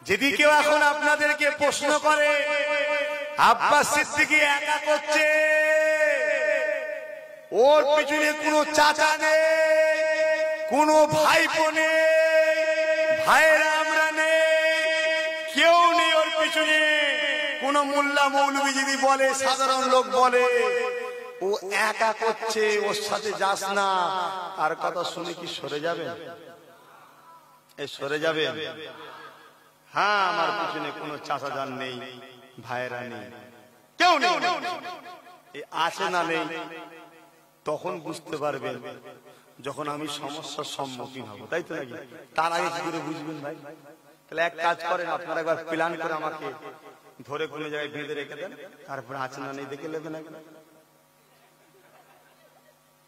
যদি কেউ এখন আপনাদেরকে প্রশ্ন করে আব্বাস সিদ্দিকী একা করছে, ওর পিছনে কোনো চাচা নেই, কোনো ভাইপো নেই, ভাইয়েরা আমরা নেই, কেউ নেই ওর পিছনে, কোন মোল্লা মৌলবি যদি বলে, সাধারণ লোক বলে ও একা করছে, ওর সাথে যাস না, আর কথা শুনে কি সরে যাবেন? এই সরে যাবে? হ্যাঁ, আমার পিছনে কোনো চাচা যান নেই, ভাইয়েরা নেই, কেউ নেই। আছে না নেই তখন বুঝতে পারবেন যখন আমি সমস্যার সম্মুখীন হব, তাই তো নাকি? তার আগে কি করে বুঝবেন ভাই? তাহলে এক কাজ করেন, আপনারা একবার প্ল্যান করে আমাকে ধরে কোনো জায়গায় বেঁধে রেখে দেন, তারপরে আছে না নেই দেখে নেবেন।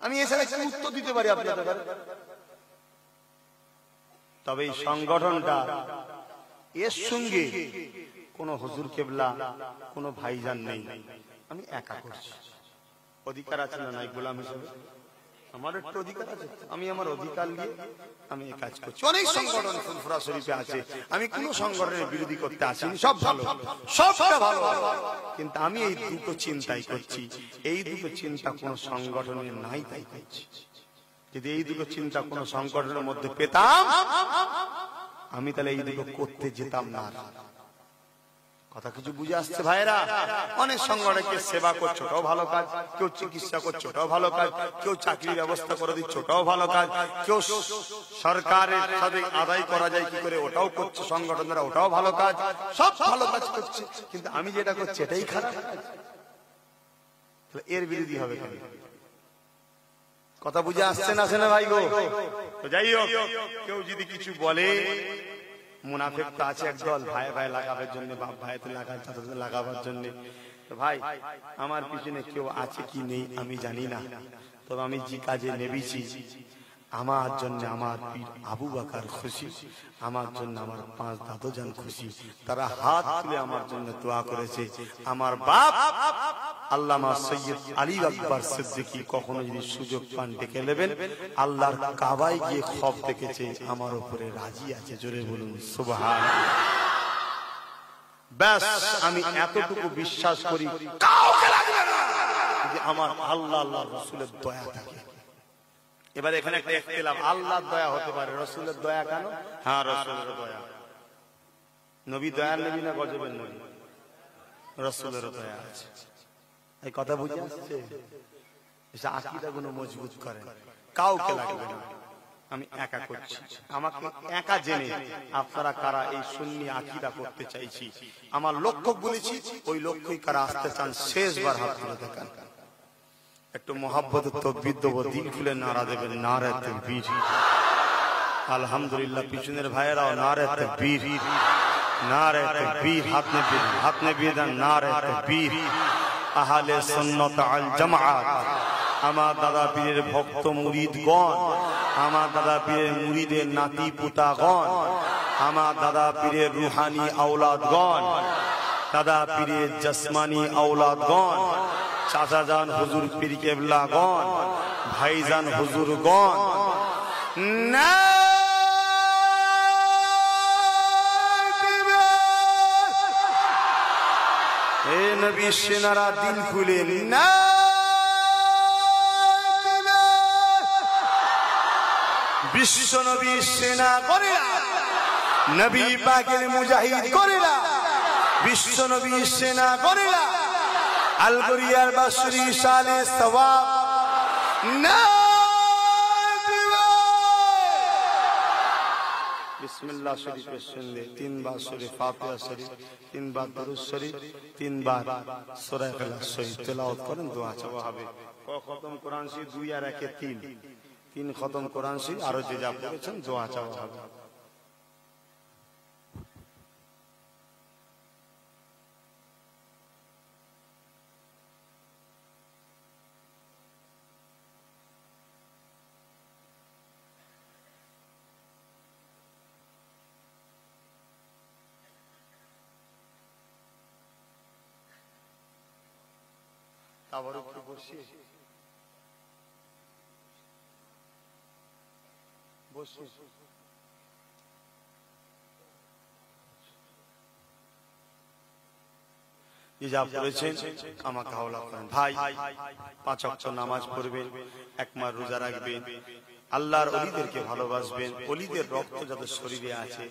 আমি এছাড়া উত্তর দিতে পারি আপনাদের। তবে এই সংগঠনটা, এর সঙ্গে কোন হুজুর কেবলা, কোন ভাইজান নেই, আমি একা করছি। অধিকার আছে না নাই গোলাম হিসেবে? আমার একটু অধিকার আছে, আমি আমার অধিকার নিয়ে আমি এই কাজ করছি। অনেক সংগঠন ফুরফুরা শরীফে আছে, আমি কোন সংগঠনের বিরোধী করতে আসিনি, সব ভালো, সবটা ভালো, কিন্তু আমি এই দুটো চিন্তাই করছি। এই দুটো চিন্তা কোন সংগঠনের নাই, তাই করছি। যদি এই দুটো চিন্তা কোন সংগঠনের মধ্যে পেতাম, আমি তাহলে এই দুটো করতে যেতাম না। কথা কিছু বুঝে আসছে ভাইরা? অনেক সংগঠনকে সেবা করছে, ওটাও ভালো কাজ। কেউ চিকিৎসা করছে, ওটাও ভালো কাজ। কেউ চাকরির ব্যবস্থা করে দিচ্ছে, ওটাও ভালো কাজ। কেউ সরকারের সাথে আদায় করা যায় কি করে, ওটাও করছে সংগঠনরা, ওটাও ভালো কাজ। সব ভালো কাজ করছে, কিন্তু আমি যেটা করছি এটাই খারাপ। এর বিরোধী হবে কেন? কথা বুঝে আসছে না আসে না ভাই গো? তো যাই হোক, কেউ যদি কিছু বলে, মুনাফিক তো আছে একদল, ভাই ভাই লাগাবার জন্য, বাপ ভাইতে লাগাবার জন্য। তো ভাই, আমার পিছনে কেউ আছে কি নেই আমি জানি না, তবে আমি যে কাজে নেমেছি, আমার জন্য আমার পীর আবু বকর খুশি, আমার জন্য আমার 5 দাদুজান খুশি। তারা হাত তুলে আমার জন্য দোয়া করেছে। আমার বাপ আল্লামা সৈয়দ আলী আকবর সিদ্দিকী কখনো যদি সুযোগ পান ডেকে নেবেন, আল্লাহর কাবায় গিয়ে খব দেখেছে, আমার উপরে রাজি আছে। জোরে বলুন সুবহানাল্লাহ। ব্যাস আমি এতটুকু বিশ্বাস করি কাউকে লাগবে না যদি আমার আল্লাহ আল্লাহ রসুলের দয়া থাকে। এবার এখানে একটা ইখতিলাফ, আল্লাহর দয়া হতে পারে, রসুলের দয়া কেন? হ্যাঁ রসুলের দয়া। নবী দয়ার নবী না গজবের নবী? রসুলের দয়া আছে। এই কথা বুঝে আসছে? এসে আকীদাগুলো মজবুত করে, কাউকে লাগবে না, আমি একা করছি। আমাকে একা জেনে আপনারা কারা এই সুন্নি আকীদা করতে চাইছি, আমার লক্ষ্য বলেছি, ওই লক্ষ্যই কারা আসতে চান শেষবার হাত তুলে দেখান। একটু মোহাব্বত তাকবীর দেব, দিল খুলে নারা দেবেন, নারে তাকবীর। আলহামদুলিল্লাহ, পিছনের ভাইয়েরাও নারে তাকবীর, নারে তাকবীর। হাত নেবিয়ে দেন, নারে তাকবীর। আহলে সুন্নাত আল জামাআত, আমার দাদা পীরের ভক্ত মুরিদগণ, আমার দাদা পীরের মুরিদের নাতি পুতাগণ, আমার দাদা পীরের রুহানি আওলাদগণ, দাদা পীরের জসমানি আওলাদগণ, চাচাজান হুজুর পীর কেবলাগণ, ভাইজান হুজুরগণ, না এ নবী সেনারা দিল খুলে না, বিশ্ব নবী সেনা করেরা, নবী পাকের মুজাহিদ করেরা, বিশ্ব নবী সেনা করেরা, আলগরিয়ার বাসুরি সালে সওয়াব না। বিসমিল্লাহ শরীফের সঙ্গে 3 বার সূরা ফাতিহা শরীফ, 3 বার দরুদ শরীফ, 3 বার সূরা ইখলাস শরীফ তেলাওয়াত করেন, দোয়া চাওয়া হবে। খতম কোরআন শরীফ 2 আর 1 3 খতম কোরআন শরীফ, আরো যে যা পড়েছেন দোয়া চাওয়া হবে। আবার একটু বসি, যা পড়েছেন আমাকে হাওলা করেন। ভাই 5 ওয়াক্ত নামাজ পড়বেন, 1 মাস রোজা রাখবেন, আল্লাহর ওলিদেরকে ভালোবাসবেন, ওলিদের রক্ত যাদের শরীরে আছে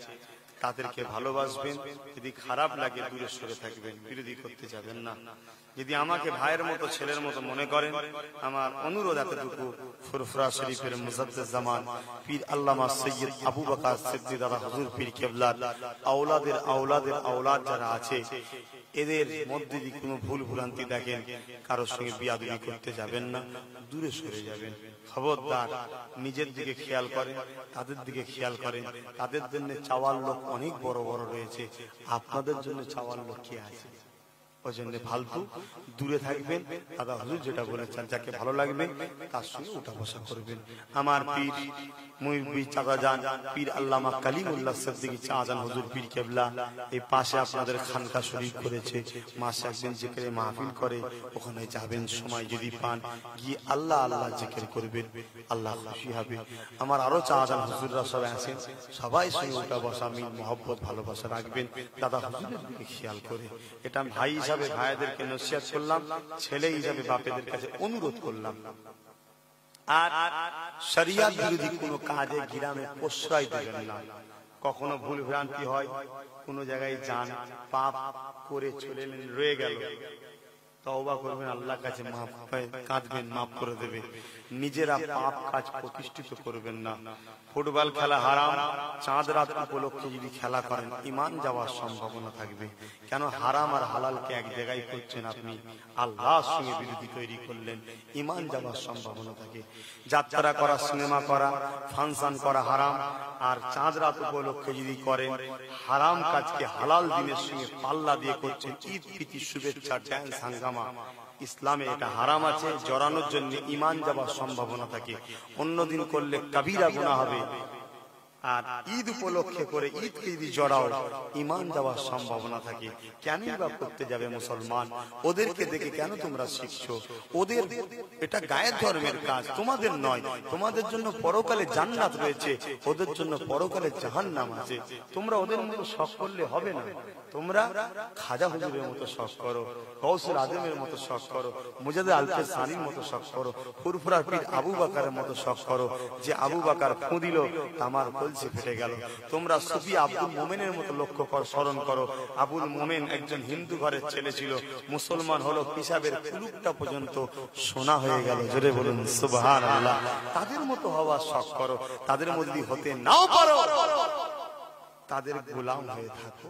তাদেরকে ভালোবাসবেন। যদি খারাপ লাগে দূরে সরে থাকবেন, বিরোধী করতে যাবেন না। যদি আমাকে ভাইয়ের মতো ছেলের মতো মনে করেন, আমার অনুরোধ এতটুকু, ফুরফুরা শরীফের মুজাদ্দিদ জামান পীর আল্লামা সৈয়দ আবু বকর সিদ্দিক দাদা হুজুর পীর কেবলার আওলাদের আওলাদের আওলাদ যারা আছে, এদের মধ্যে যদি কোনো ভুল ভ্রান্তি দেখেন, কারোর সঙ্গে বিয়াদবি করতে যাবেন না, দূরে সরে যাবেন। খবরদার, নিজের দিকে খেয়াল করেন, তাদের দিকে খেয়াল করেন। তাদের জন্য চাওয়ার লোক অনেক বড় বড় রয়েছে, আপনাদের জন্য চাওয়ার লোক কে আছে? ওই জন্য ফালতু দূরে থাকবেন। দাদা হুজুর যেটা বলেছেন, যাকে ভালো লাগবে তার সঙ্গে উঠা বসা করবেন। আমার পীর মুহিবী চাচাজান পীর আল্লামা কালিমুল্লাহ সিদ্দিকী চাচাজান হুজুর পীর কেবলা এই পাশে আপনাদের খানকা শরীফ করেছে, মাসে একদিন জিকিরে মাহফিল করে, ওখানে যাবেন, সময় যদি পান গিয়ে আল্লাহ আল্লাহ জিকির করবেন, আল্লাহ খুশি হবে। আমার আরো চাচাজান হুজুররা সবাই আছেন, সবাই সঙ্গে উঠা বসা মিল মহব্বত ভালোবাসা রাখবেন, দাদা হুজুরের দিকে খেয়াল করে। এটা ভাই হিসাবে ভাইদেরকে নসিহত করলাম, ছেলে হিসাবে বাপেদের কাছে অনুরোধ করলাম। আর শরিয়ত বিরোধী কোনো কাজে গ্রামে প্রশ্রয় দেবেন না। কখনো ভুল ভ্রান্তি হয়, কোনো জায়গায় যান, পাপ করে চলে এলেন, রয়ে গেল, তওবা করবেন, আল্লাহর কাছে মাফ কাঁদবেন, মাফ করে দেবে। নিজেরা পাপ কাজ প্রতিষ্ঠিত করবেন না। ফুটবল খেলা হারাম, চাঁদ রাত উপলক্ষে যদি খেলা করেন ঈমান যাওয়ার সম্ভাবনা থাকবে। কেন হারাম আর হালালকে এক জায়গায় করছেন আপনি, আল্লাহর সঙ্গে বিরোধী তৈরি করলেন, ঈমান যাওয়ার সম্ভাবনা থাকে। যাত্রা করা, সিনেমা করা, ফাংশন করা হারাম, আর চাঁদ রাত উপলক্ষে যদি করেন হারাম কাজকে হালাল দিনের সঙ্গে পাল্লা দিয়ে করছেন। ঈদ প্রীতি শুভেচ্ছা ড্যান্স হাঙ্গামা, ইসলামে এটা হারাম আছে, জড়ানোর জন্য ঈমান যাওয়ার সম্ভাবনা থাকে। অন্যদিন করলে কবিরা গুনাহ হবে, আর ঈদ উপলক্ষে করে ঈদকে যদি জড়াও ঈমান যাওয়ার সম্ভাবনা থাকে। কেনই বা করতে যাবে মুসলমান? ওদেরকে দেখে কেন তোমরা শিখছো? ওদের এটা গায়ের ধর্মের কাজ, তোমাদের নয়। তোমাদের জন্য পরকালে জান্নাত রয়েছে, ওদের জন্য পরকালে জাহান্নাম আছে। তোমরা ওদের মতো শখ করলে হবে না। তোমরা খাজা হুজুরের মতো শখ করো, গৌসুল আজমের মতো শখ করো, মুজাদ্দিদ আলফে সানির মতো শখ করো, ফুরফুরার পীর আবু বকরের মতো শখ করো, যে আবু বকর ফু দিল তামার কলসি ফেটে গেল। তোমরা সুফি আব্দুল মোমেনের মতো লক্ষ্য কর, স্মরণ করো। আবুল মোমেন একজন হিন্দু ঘরের ছেলে ছিল, মুসলমান হলো, পিসাবের কুলুকটা পর্যন্ত সোনা হয়ে গেল। জোরে বলুন সুবহানাল্লাহ। তাদের মতো হওয়ার শখ করো, তাদের মধ্যে হতে নাও পারো, তাদের গোলাম হয়ে থাকো।